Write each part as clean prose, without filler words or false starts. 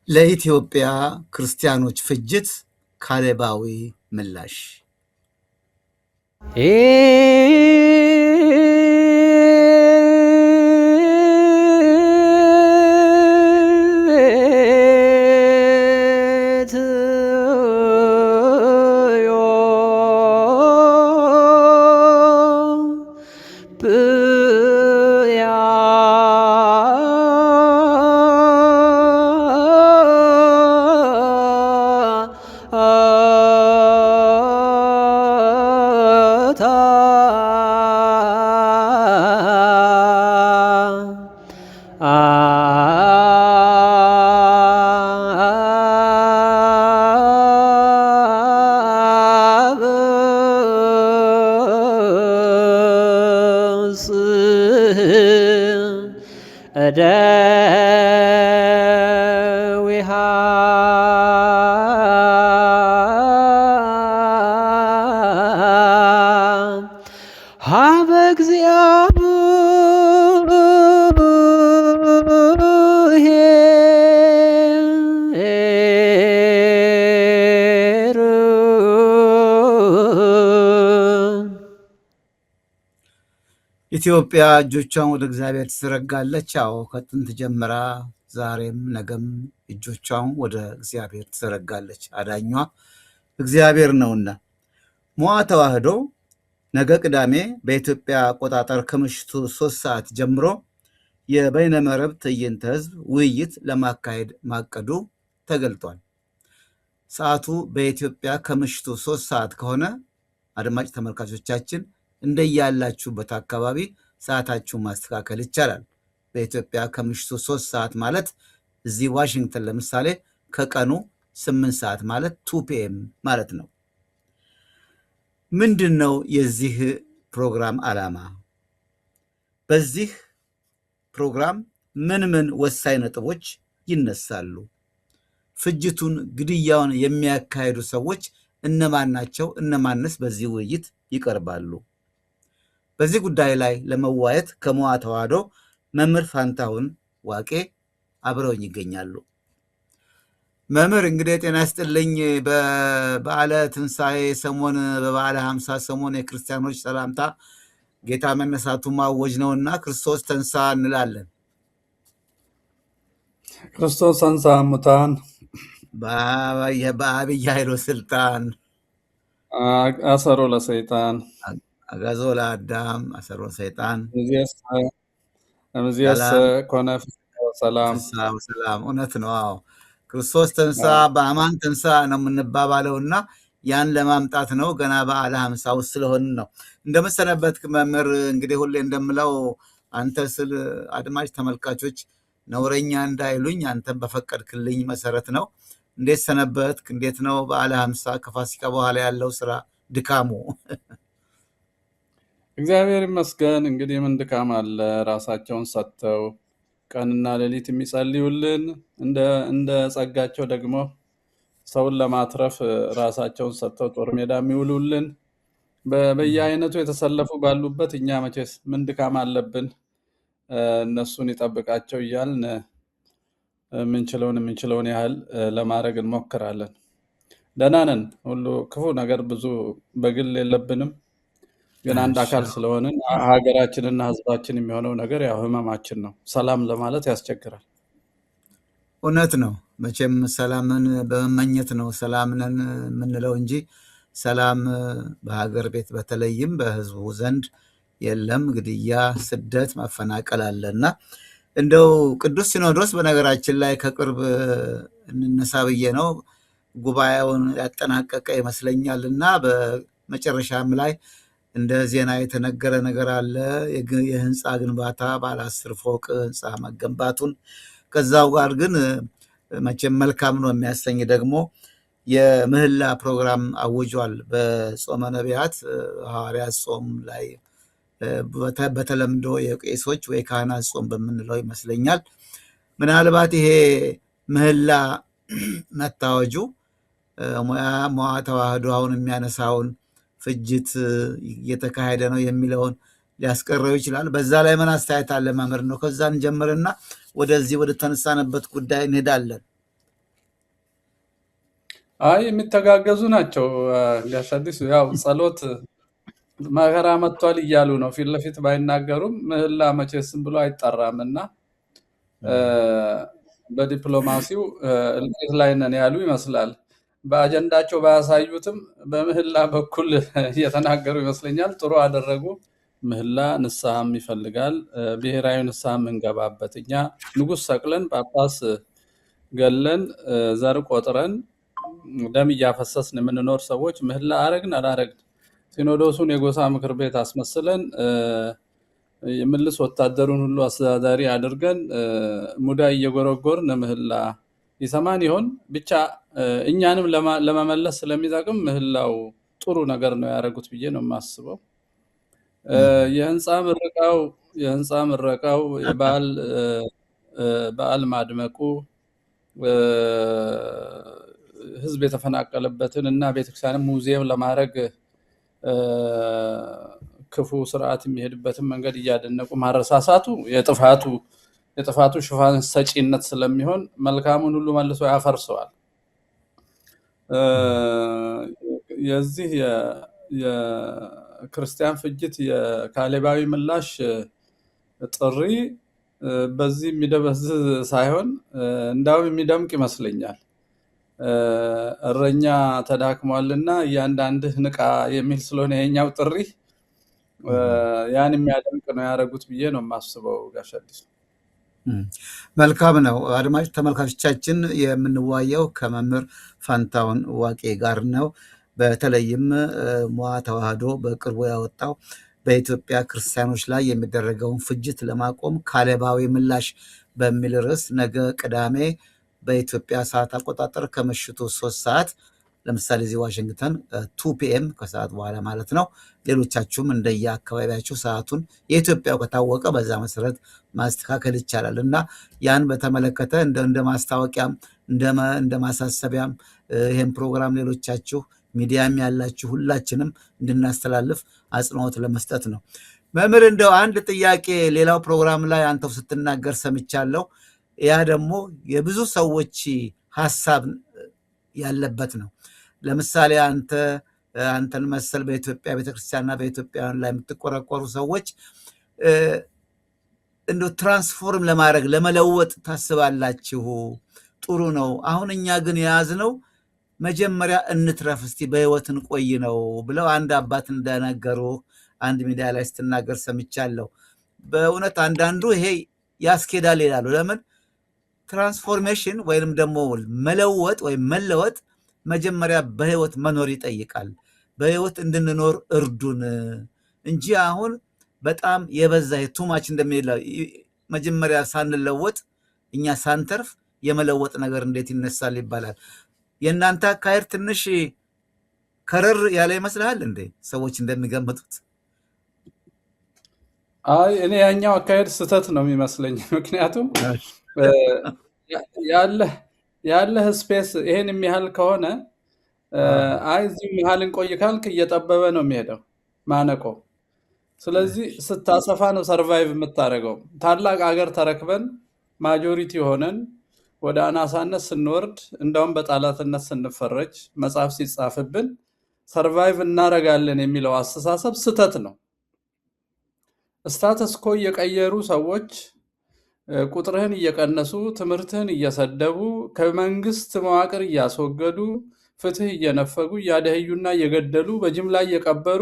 ለኢትዮጵያ ክርስቲያኖች ፍጅት ካሌባዊ ምላሽ። እደዊሃ ሀበ እግዚአብሔር ኢትዮጵያ እጆቿን ወደ እግዚአብሔር ትዘረጋለች። አዎ ከጥንት ጀምራ ዛሬም ነገም እጆቿን ወደ እግዚአብሔር ትዘረጋለች። አዳኟ እግዚአብሔር ነውና። ሞዓ ተዋህዶ ነገ ቅዳሜ በኢትዮጵያ አቆጣጠር ከምሽቱ 3 ሰዓት ጀምሮ የበይነመረብ ትዕይንተ ህዝብ ውይይት ለማካሄድ ማቀዱ ተገልጧል። ሰዓቱ በኢትዮጵያ ከምሽቱ 3 ሰዓት ከሆነ አድማጭ ተመልካቾቻችን እንደያላችሁበት አካባቢ ሰዓታችሁን ማስተካከል ይቻላል። በኢትዮጵያ ከምሽቱ 3 ሰዓት ማለት እዚህ ዋሽንግተን ለምሳሌ ከቀኑ 8 ሰዓት ማለት 2 ፒኤም ማለት ነው። ምንድን ነው የዚህ ፕሮግራም ዓላማ? በዚህ ፕሮግራም ምን ምን ወሳኝ ነጥቦች ይነሳሉ? ፍጅቱን፣ ግድያውን የሚያካሂዱ ሰዎች እነማን ናቸው? እነማንስ በዚህ ውይይት ይቀርባሉ? በዚህ ጉዳይ ላይ ለመዋየት ከሞዓ ተዋህዶ መምህር ፋንታሁን ዋቄ አብረውኝ ይገኛሉ። መምህር እንግዲህ ጤና ይስጥልኝ። በበዓለ ትንሣኤ ሰሞን፣ በበዓለ 50 ሰሞን የክርስቲያኖች ሰላምታ ጌታ መነሳቱ ማወጅ ነውና ክርስቶስ ተንሳ እንላለን። ክርስቶስ ተንሥአ እሙታን በአብይ ኃይሉ ስልጣን አሰሮ ለሰይጣን አጋዞ ለአዳም አሰሮ ሰይጣን እምይእዜሰ ኮነ ፍስሐ ወሰላም። ሰላም እውነት ነው። አዎ ክርስቶስ ተንሳ በአማን ተንሳ ነው የምንባባለውና ያን ለማምጣት ነው። ገና በዓለ 50 ውስጥ ስለሆንን ነው። እንደምሰነበትክ መምህር። እንግዲህ ሁሌ እንደምለው አንተ ስል አድማጭ ተመልካቾች ነውረኛ እንዳይሉኝ አንተን በፈቀድክልኝ መሰረት ነው። እንዴት ሰነበትክ? እንዴት ነው በዓለ 50 ከፋሲካ በኋላ ያለው ስራ ድካሙ? እግዚአብሔር ይመስገን። እንግዲህ ምን ድካም አለ? ራሳቸውን ሰጥተው ቀንና ሌሊት የሚጸልዩልን እንደ ጸጋቸው ደግሞ ሰውን ለማትረፍ ራሳቸውን ሰጥተው ጦር ሜዳ የሚውሉልን በየአይነቱ የተሰለፉ ባሉበት እኛ መቼስ ምን ድካም አለብን? እነሱን ይጠብቃቸው እያልን የምንችለውን ያህል ለማድረግ እንሞክራለን። ደህና ነን። ሁሉ ክፉ ነገር ብዙ በግል የለብንም፣ ግን አንድ አካል ስለሆንን ሀገራችንና ሕዝባችን የሚሆነው ነገር ያው ህመማችን ነው። ሰላም ለማለት ያስቸግራል። እውነት ነው። መቼም ሰላምን በመመኘት ነው ሰላም ነን የምንለው እንጂ ሰላም በሀገር ቤት በተለይም በህዝቡ ዘንድ የለም። ግድያ፣ ስደት፣ መፈናቀል አለና እንደው ቅዱስ ሲኖዶስ በነገራችን ላይ ከቅርብ እንነሳ ብዬ ነው ጉባኤውን ያጠናቀቀ ይመስለኛል እና በመጨረሻም ላይ እንደ ዜና የተነገረ ነገር አለ። የህንፃ ግንባታ ባለ 10 ፎቅ ህንፃ መገንባቱን፣ ከዛው ጋር ግን መቼም መልካም ነው የሚያሰኝ ደግሞ የምህላ ፕሮግራም አውጇል። በጾመ ነቢያት ሐዋርያት ጾም ላይ በተለምዶ የቄሶች ወይ ካህናት ጾም በምንለው ይመስለኛል። ምናልባት ይሄ ምህላ መታወጁ ሞዓ ተዋህዶ አሁን የሚያነሳውን ፍጅት እየተካሄደ ነው የሚለውን ሊያስቀረው ይችላል። በዛ ላይ ምን አስተያየት አለ መምህር? ነው ከዛ እንጀምርና ወደዚህ ወደ ተነሳንበት ጉዳይ እንሄዳለን። አይ የሚተጋገዙ ናቸው። ጋሽ አዲሱ ያው ጸሎት መከራ መጥቷል እያሉ ነው። ፊት ለፊት ባይናገሩም ምህላ መቼስም ብሎ አይጠራም እና በዲፕሎማሲው እልቂት ላይ ነን ያሉ ይመስላል። በአጀንዳቸው ባያሳዩትም በምህላ በኩል እየተናገሩ ይመስለኛል። ጥሩ አደረጉ። ምህላ ንስሐም ይፈልጋል። ብሔራዊ ንስሐ የምንገባበት እኛ ንጉሥ ሰቅለን ጳጳስ ገለን ዘር ቆጥረን ደም እያፈሰስን የምንኖር ሰዎች ምህላ አረግን አላረግን ሲኖዶሱን የጎሳ ምክር ቤት አስመስለን የምልስ ወታደሩን ሁሉ አስተዳዳሪ አድርገን ሙዳይ እየጎረጎርን ምህላ ይሰማን ይሆን? ብቻ እኛንም ለመመለስ ስለሚጠቅም ምህላው ጥሩ ነገር ነው ያደረጉት ብዬ ነው የማስበው። የህንፃ ምረቃው በዓል ማድመቁ ህዝብ የተፈናቀለበትን እና ቤተክርስቲያንም ሙዚየም ለማድረግ ክፉ ስርዓት የሚሄድበትን መንገድ እያደነቁ ማረሳሳቱ የጥፋቱ ሽፋን ሰጪነት ስለሚሆን መልካሙን ሁሉ መልሶ ያፈርሰዋል። የዚህ የክርስቲያን ፍጅት የካሌባዊ ምላሽ ጥሪ በዚህ የሚደበዝዝ ሳይሆን እንዳውም የሚደምቅ ይመስለኛል። እረኛ ተዳክሟልና እያንዳንድህ ንቃ የሚል ስለሆነ የኛው ጥሪ ያን የሚያደምቅ ነው ያደረጉት ብዬ ነው የማስበው። ጋሽ አዲሱ መልካም ነው። አድማጭ ተመልካቾቻችን የምንዋየው ከመምህር ፋንታሁን ዋቄ ጋር ነው። በተለይም ሞዓ ተዋህዶ በቅርቡ ያወጣው በኢትዮጵያ ክርስቲያኖች ላይ የሚደረገውን ፍጅት ለማቆም ካሌባዊ ምላሽ በሚል ርዕስ ነገ ቅዳሜ በኢትዮጵያ ሰዓት አቆጣጠር ከምሽቱ 3 ሰዓት ለምሳሌ እዚህ ዋሽንግተን 2 ፒኤም ከሰዓት በኋላ ማለት ነው። ሌሎቻችሁም እንደየ አካባቢያችሁ ሰዓቱን የኢትዮጵያው ከታወቀ በዛ መሰረት ማስተካከል ይቻላል እና ያን በተመለከተ እንደ ማስታወቂያም እንደ ማሳሰቢያም ይህን ፕሮግራም ሌሎቻችሁ ሚዲያም ያላችሁ ሁላችንም እንድናስተላልፍ አጽንኦት ለመስጠት ነው። መምህር እንደው አንድ ጥያቄ ሌላው ፕሮግራም ላይ አንተው ስትናገር ሰምቻለሁ። ያ ደግሞ የብዙ ሰዎች ሀሳብ ያለበት ነው። ለምሳሌ አንተን መሰል በኢትዮጵያ ቤተክርስቲያንና በኢትዮጵያውያን ላይ የምትቆረቆሩ ሰዎች እንደው ትራንስፎርም ለማድረግ ለመለወጥ ታስባላችሁ። ጥሩ ነው። አሁን እኛ ግን የያዝነው መጀመሪያ እንትረፍ እስቲ በህይወት እንቆይ ነው ብለው አንድ አባት እንደነገሩ አንድ ሚዲያ ላይ ስትናገር ሰምቻለሁ። በእውነት አንዳንዱ ይሄ ያስኬዳል ይላሉ። ለምን ትራንስፎርሜሽን ወይንም ደግሞ መለወጥ ወይም መለወጥ መጀመሪያ በህይወት መኖር ይጠይቃል። በህይወት እንድንኖር እርዱን እንጂ አሁን በጣም የበዛ ቱማች እንደሚለው መጀመሪያ ሳንለወጥ እኛ ሳንተርፍ የመለወጥ ነገር እንዴት ይነሳል ይባላል። የእናንተ አካሄድ ትንሽ ከረር ያለ ይመስልሃል እንዴ ሰዎች እንደሚገምቱት? አይ እኔ ያኛው አካሄድ ስህተት ነው የሚመስለኝ። ምክንያቱም ያለህ ስፔስ ይሄን የሚያህል ከሆነ አይ እዚህ መሀል እንቆይ ካልክ እየጠበበ ነው የሚሄደው ማነቆ። ስለዚህ ስታሰፋ ነው ሰርቫይቭ የምታደርገው። ታላቅ አገር ተረክበን ማጆሪቲ ሆነን ወደ አናሳነት ስንወርድ እንደውም በጠላትነት ስንፈረጅ መጽሐፍ ሲጻፍብን ሰርቫይቭ እናደርጋለን የሚለው አስተሳሰብ ስህተት ነው። ስታተስ ኮ እየቀየሩ ሰዎች ቁጥርህን እየቀነሱ ትምህርትህን እየሰደቡ ከመንግስት መዋቅር እያስወገዱ ፍትህ እየነፈጉ እያደህዩና እየገደሉ በጅምላ እየቀበሩ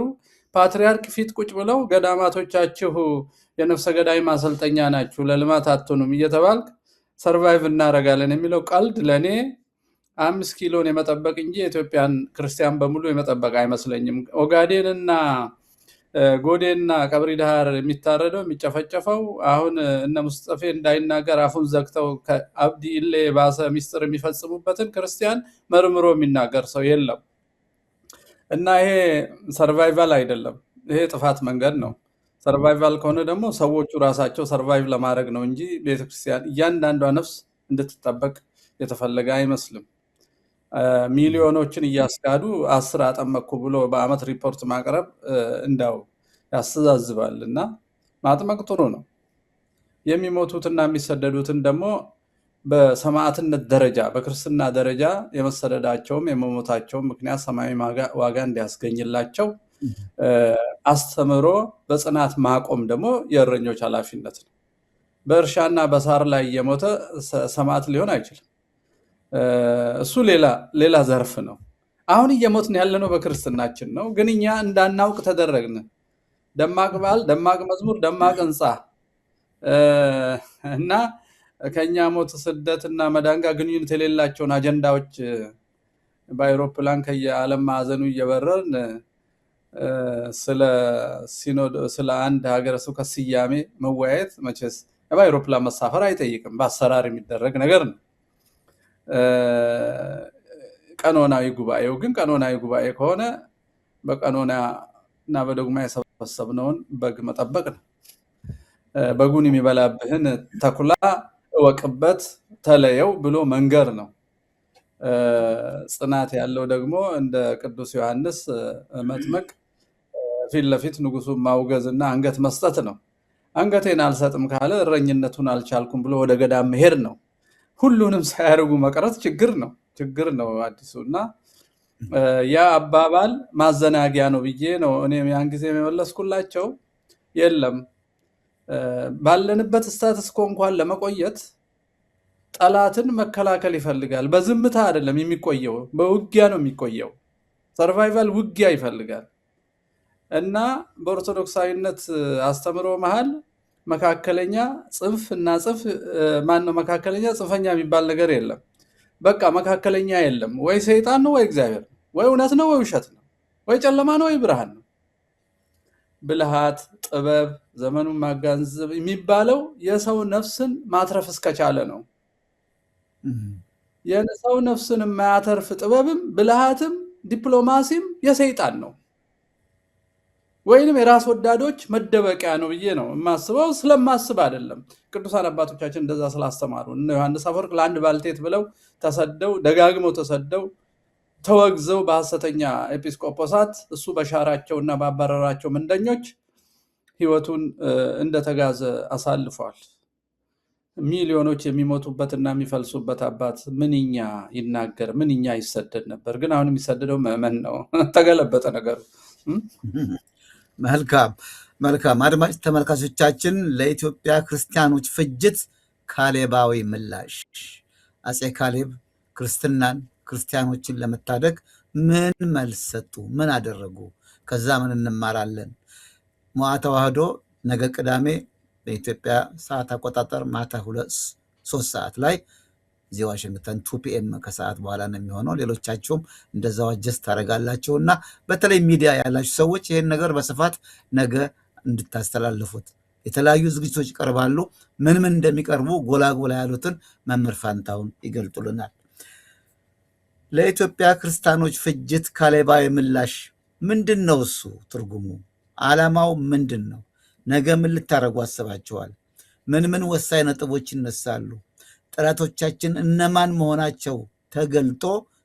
ፓትሪያርክ ፊት ቁጭ ብለው ገዳማቶቻችሁ የነፍሰ ገዳይ ማሰልጠኛ ናችሁ ለልማት አትሆኑም እየተባልክ ሰርቫይቭ እናደርጋለን የሚለው ቀልድ ለእኔ 5 ኪሎን የመጠበቅ እንጂ የኢትዮጵያን ክርስቲያን በሙሉ የመጠበቅ አይመስለኝም። ኦጋዴንና ጎዴና ቀብሪ ዳህር የሚታረደው የሚጨፈጨፈው አሁን እነ ሙስጠፌ እንዳይናገር አፉን ዘግተው ከአብዲ ኢሌ ባሰ ሚስጥር የሚፈጽሙበትን ክርስቲያን መርምሮ የሚናገር ሰው የለም እና ይሄ ሰርቫይቫል አይደለም። ይሄ ጥፋት መንገድ ነው። ሰርቫይቫል ከሆነ ደግሞ ሰዎቹ ራሳቸው ሰርቫይቭ ለማድረግ ነው እንጂ ቤተክርስቲያን እያንዳንዷ ነፍስ እንድትጠበቅ የተፈለገ አይመስልም። ሚሊዮኖችን እያስካዱ 10 አጠመቅኩ ብሎ በአመት ሪፖርት ማቅረብ እንዳው ያስተዛዝባል እና ማጥመቅ ጥሩ ነው። የሚሞቱትና የሚሰደዱትን ደግሞ በሰማዕትነት ደረጃ በክርስትና ደረጃ የመሰደዳቸውም የመሞታቸውም ምክንያት ሰማያዊ ዋጋ እንዲያስገኝላቸው አስተምሮ በጽናት ማቆም ደግሞ የእረኞች ኃላፊነት ነው። በእርሻና በሳር ላይ እየሞተ ሰማዕት ሊሆን አይችልም። እሱ ሌላ ዘርፍ ነው። አሁን እየሞትን ያለነው በክርስትናችን ነው፣ ግን እኛ እንዳናውቅ ተደረግን። ደማቅ በዓል፣ ደማቅ መዝሙር፣ ደማቅ ሕንፃ እና ከኛ ሞት ስደት እና መዳን ጋር ግንኙነት የሌላቸውን አጀንዳዎች በአይሮፕላን ከየዓለም ማዕዘኑ እየበረርን ስለ አንድ ሀገረ ስብከት ስያሜ መወያየት መቼስ በአይሮፕላን መሳፈር አይጠይቅም፣ በአሰራር የሚደረግ ነገር ነው። ቀኖናዊ ጉባኤው ግን ቀኖናዊ ጉባኤ ከሆነ በቀኖና እና በዶግማ የሰበሰብነውን በግ መጠበቅ ነው። በጉን የሚበላብህን ተኩላ እወቅበት ተለየው ብሎ መንገር ነው። ጽናት ያለው ደግሞ እንደ ቅዱስ ዮሐንስ መጥምቅ ፊት ለፊት ንጉሱን ማውገዝ እና አንገት መስጠት ነው። አንገቴን አልሰጥም ካለ እረኝነቱን አልቻልኩም ብሎ ወደ ገዳም መሄድ ነው። ሁሉንም ሳያደርጉ መቅረት ችግር ነው አዲሱ። እና ያ አባባል ማዘናጊያ ነው ብዬ ነው እኔም ያን ጊዜ የመለስኩላቸው። የለም ባለንበት ስታትስ ኮ እንኳን ለመቆየት ጠላትን መከላከል ይፈልጋል። በዝምታ አይደለም የሚቆየው፣ በውጊያ ነው የሚቆየው። ሰርቫይቫል ውጊያ ይፈልጋል። እና በኦርቶዶክሳዊነት አስተምሮ መሃል መካከለኛ ጽንፍ እና ጽንፍ ማነው መካከለኛ ጽንፈኛ የሚባል ነገር የለም። በቃ መካከለኛ የለም። ወይ ሰይጣን ነው ወይ እግዚአብሔር ነው፣ ወይ እውነት ነው ወይ ውሸት ነው፣ ወይ ጨለማ ነው ወይ ብርሃን ነው። ብልሃት፣ ጥበብ፣ ዘመኑን ማጋንዘብ የሚባለው የሰው ነፍስን ማትረፍ እስከቻለ ነው። የሰው ነፍስን የማያተርፍ ጥበብም ብልሃትም ዲፕሎማሲም የሰይጣን ነው፣ ወይንም የራስ ወዳዶች መደበቂያ ነው ብዬ ነው የማስበው። ስለማስብ አይደለም፣ ቅዱሳን አባቶቻችን እንደዛ ስላስተማሩ። እነ ዮሐንስ አፈወርቅ ለአንድ ባልቴት ብለው ተሰደው ደጋግመው ተሰደው ተወግዘው በሐሰተኛ ኤጲስቆጶሳት እሱ በሻራቸው እና ባባረራቸው ምንደኞች ሕይወቱን እንደተጋዘ አሳልፏል። ሚሊዮኖች የሚሞቱበትና የሚፈልሱበት አባት ምንኛ ይናገር፣ ምንኛ ይሰደድ ነበር። ግን አሁን የሚሰደደው ምዕመን ነው። ተገለበጠ ነገሩ። መልካም አድማጭ ተመልካቾቻችን፣ ለኢትዮጵያ ክርስቲያኖች ፍጅት ካሌባዊ ምላሽ። አፄ ካሌብ ክርስትናን ክርስቲያኖችን ለመታደግ ምን መልስ ሰጡ? ምን አደረጉ? ከዛ ምን እንማራለን? ሞዓ ተዋህዶ ነገ ቅዳሜ በኢትዮጵያ ሰዓት አቆጣጠር ማታ 3 ሰዓት ላይ እዚህ ዋሽንግተን 2 ፒኤም ከሰዓት በኋላ ነው የሚሆነው። ሌሎቻችሁም እንደዛው አጀስት ታደርጋላችሁ እና በተለይ ሚዲያ ያላችሁ ሰዎች ይህን ነገር በስፋት ነገ እንድታስተላልፉት። የተለያዩ ዝግጅቶች ይቀርባሉ። ምን እንደሚቀርቡ ጎላ ያሉትን መምህር ፋንታሁን ይገልጡልናል። ለኢትዮጵያ ክርስቲያኖች ፍጅት ካሌባዊ ምላሽ ምንድን ነው? እሱ ትርጉሙ ዓላማው ምንድን ነው? ነገ ምን ልታደርጉ አስባችኋል? ምን ወሳኝ ነጥቦች ይነሳሉ? ጠላቶቻችን እነማን መሆናቸው ተገልጦ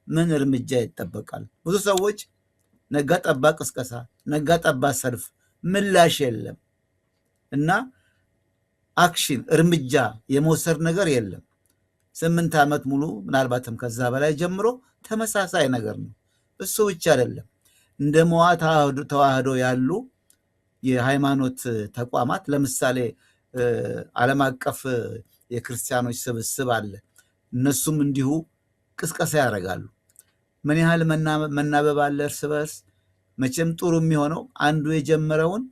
ምን እርምጃ ይጠበቃል? ብዙ ሰዎች ነጋ ጠባ ቅስቀሳ፣ ነጋ ጠባ ሰልፍ፣ ምላሽ የለም እና አክሽን እርምጃ የመውሰድ ነገር የለም። 8 ዓመት ሙሉ ምናልባትም ከዛ በላይ ጀምሮ ተመሳሳይ ነገር ነው። እሱ ብቻ አይደለም። እንደ ሞዓ ተዋህዶ ያሉ የሃይማኖት ተቋማት ለምሳሌ ዓለም አቀፍ የክርስቲያኖች ስብስብ አለ። እነሱም እንዲሁ ቅስቀሳ ያደርጋሉ። ምን ያህል መናበብ አለ እርስ በርስ። መቼም ጥሩ የሚሆነው አንዱ የጀመረውን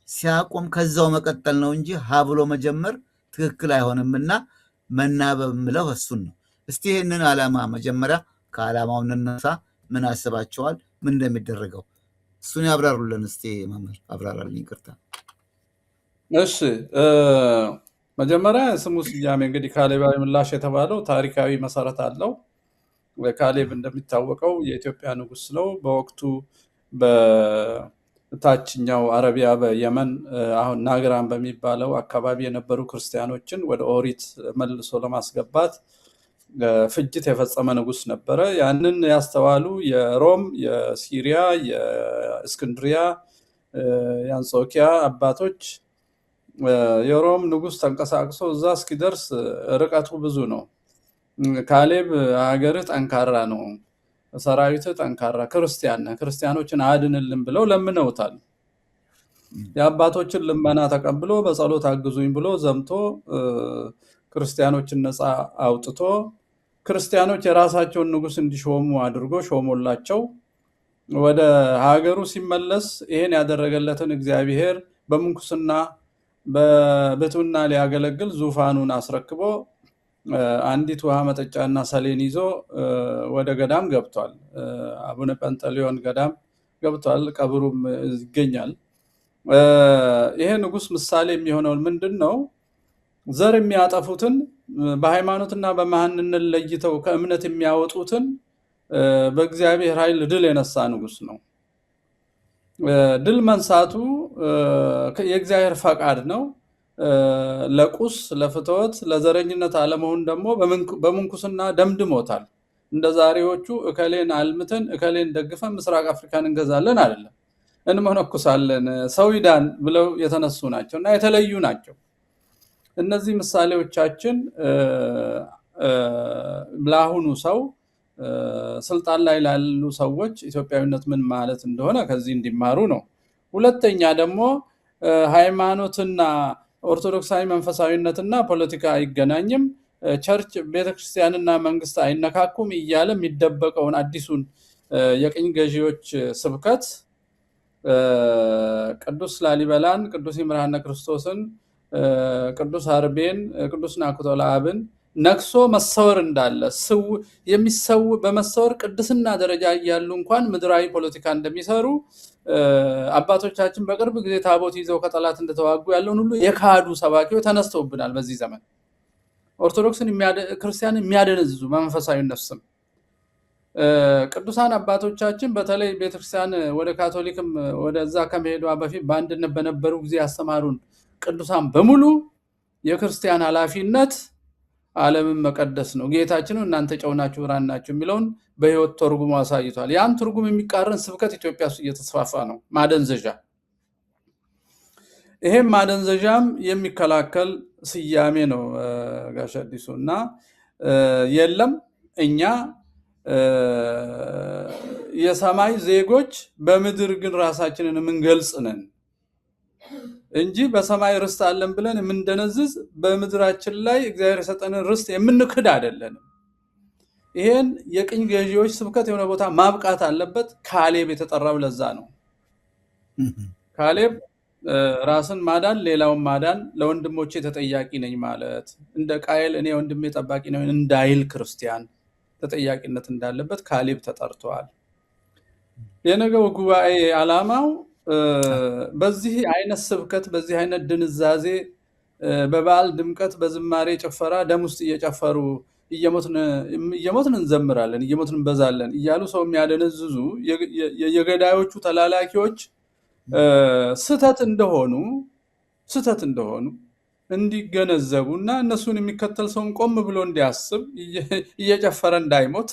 ሲያቆም ከዛው መቀጠል ነው እንጂ ሀብሎ መጀመር ትክክል አይሆንምና መናበብ ምለው እሱን ነው። እስቲ ይህንን ዓላማ መጀመሪያ ከዓላማው እንነሳ። ምን አስባቸዋል? ምን እንደሚደረገው እሱን ያብራሩልን እስቲ መምህር አብራራልኝ። ይቅርታ። እሺ፣ መጀመሪያ ስሙ ስያሜ እንግዲህ ካሌባዊ ምላሽ የተባለው ታሪካዊ መሰረት አለው። ካሌብ እንደሚታወቀው የኢትዮጵያ ንጉስ ነው። በወቅቱ በታችኛው አረቢያ በየመን አሁን ናግራን በሚባለው አካባቢ የነበሩ ክርስቲያኖችን ወደ ኦሪት መልሶ ለማስገባት ፍጅት የፈጸመ ንጉስ ነበረ። ያንን ያስተዋሉ የሮም፣ የሲሪያ፣ የእስክንድሪያ፣ የአንጾኪያ አባቶች የሮም ንጉሥ ተንቀሳቅሶ እዛ እስኪደርስ ርቀቱ ብዙ ነው። ካሌብ ሀገርህ ጠንካራ ነው፣ ሰራዊትህ ጠንካራ፣ ክርስቲያን ነህ፣ ክርስቲያኖችን አድንልን ብለው ለምነውታል። የአባቶችን ልመና ተቀብሎ በጸሎት አግዙኝ ብሎ ዘምቶ ክርስቲያኖችን ነፃ አውጥቶ ክርስቲያኖች የራሳቸውን ንጉሥ እንዲሾሙ አድርጎ ሾሞላቸው ወደ ሀገሩ ሲመለስ ይሄን ያደረገለትን እግዚአብሔር በምንኩስና በብሕትውና ሊያገለግል ዙፋኑን አስረክቦ አንዲት ውሃ መጠጫና ሰሌን ይዞ ወደ ገዳም ገብቷል። አቡነ ጰንጠሌዎን ገዳም ገብቷል። ቀብሩም ይገኛል። ይሄ ንጉሥ ምሳሌ የሚሆነው ምንድን ነው? ዘር የሚያጠፉትን በሃይማኖትና በማንነት ለይተው ከእምነት የሚያወጡትን በእግዚአብሔር ኃይል ድል የነሳ ንጉሥ ነው። ድል መንሳቱ የእግዚአብሔር ፈቃድ ነው። ለቁስ ለፍትወት ለዘረኝነት አለመሆን ደግሞ በምንኩስና ደምድሞታል። እንደ ዛሬዎቹ እከሌን አልምተን እከሌን ደግፈን ምስራቅ አፍሪካን እንገዛለን አይደለም፣ እንመነኩሳለን ሰው ይዳን ብለው የተነሱ ናቸው እና የተለዩ ናቸው። እነዚህ ምሳሌዎቻችን ለአሁኑ ሰው ስልጣን ላይ ላሉ ሰዎች ኢትዮጵያዊነት ምን ማለት እንደሆነ ከዚህ እንዲማሩ ነው። ሁለተኛ ደግሞ ሃይማኖትና ኦርቶዶክሳዊ መንፈሳዊነትና ፖለቲካ አይገናኝም፣ ቸርች ቤተክርስቲያንና መንግስት አይነካኩም እያለ የሚደበቀውን አዲሱን የቅኝ ገዢዎች ስብከት ቅዱስ ላሊበላን፣ ቅዱስ ይምርሃነ ክርስቶስን፣ ቅዱስ አርቤን፣ ቅዱስ ናኩቶ ለአብን ነክሶ መሰወር እንዳለ የሚሰው በመሰወር ቅድስና ደረጃ እያሉ እንኳን ምድራዊ ፖለቲካ እንደሚሰሩ አባቶቻችን በቅርብ ጊዜ ታቦት ይዘው ከጠላት እንደተዋጉ ያለውን ሁሉ የካዱ ሰባኪዎች ተነስተውብናል። በዚህ ዘመን ኦርቶዶክስን ክርስቲያንን የሚያደነዝዙ በመንፈሳዊነት ስም ቅዱሳን አባቶቻችን በተለይ ቤተክርስቲያን ወደ ካቶሊክም ወደዛ ከመሄዷ በፊት በአንድነት በነበሩ ጊዜ ያስተማሩን ቅዱሳን በሙሉ የክርስቲያን ኃላፊነት ዓለምን መቀደስ ነው፣ ጌታችን እናንተ ጨው ናችሁ ብርሃን ናችሁ የሚለውን በህይወት ተርጉሞ አሳይቷል። ያን ትርጉም የሚቃረን ስብከት ኢትዮጵያ ውስጥ እየተስፋፋ ነው። ማደንዘዣ ይሄም ማደንዘዣም የሚከላከል ስያሜ ነው ጋሽ አዲሱ እና የለም እኛ የሰማይ ዜጎች በምድር ግን ራሳችንን የምንገልጽ ነን እንጂ በሰማይ ርስት አለን ብለን የምንደነዝዝ በምድራችን ላይ እግዚአብሔር የሰጠንን ርስት የምንክድ አይደለንም። ይሄን የቅኝ ገዢዎች ስብከት የሆነ ቦታ ማብቃት አለበት። ካሌብ የተጠራው ለዛ ነው። ካሌብ ራስን ማዳን ሌላውን ማዳን ለወንድሞቼ ተጠያቂ ነኝ ማለት እንደ ቃየል እኔ ወንድሜ ጠባቂ ነኝ እንዳይል ክርስቲያን ተጠያቂነት እንዳለበት ካሌብ ተጠርቷል። የነገው ጉባኤ ዓላማው በዚህ አይነት ስብከት በዚህ አይነት ድንዛዜ በበዓል ድምቀት በዝማሬ ጭፈራ ደም ውስጥ እየጨፈሩ እየሞትን እንዘምራለን እየሞትን እንበዛለን እያሉ ሰው የሚያደነዝዙ የገዳዮቹ ተላላኪዎች ስተት እንደሆኑ እንዲገነዘቡና እነሱን የሚከተል ሰውን ቆም ብሎ እንዲያስብ እየጨፈረ እንዳይሞት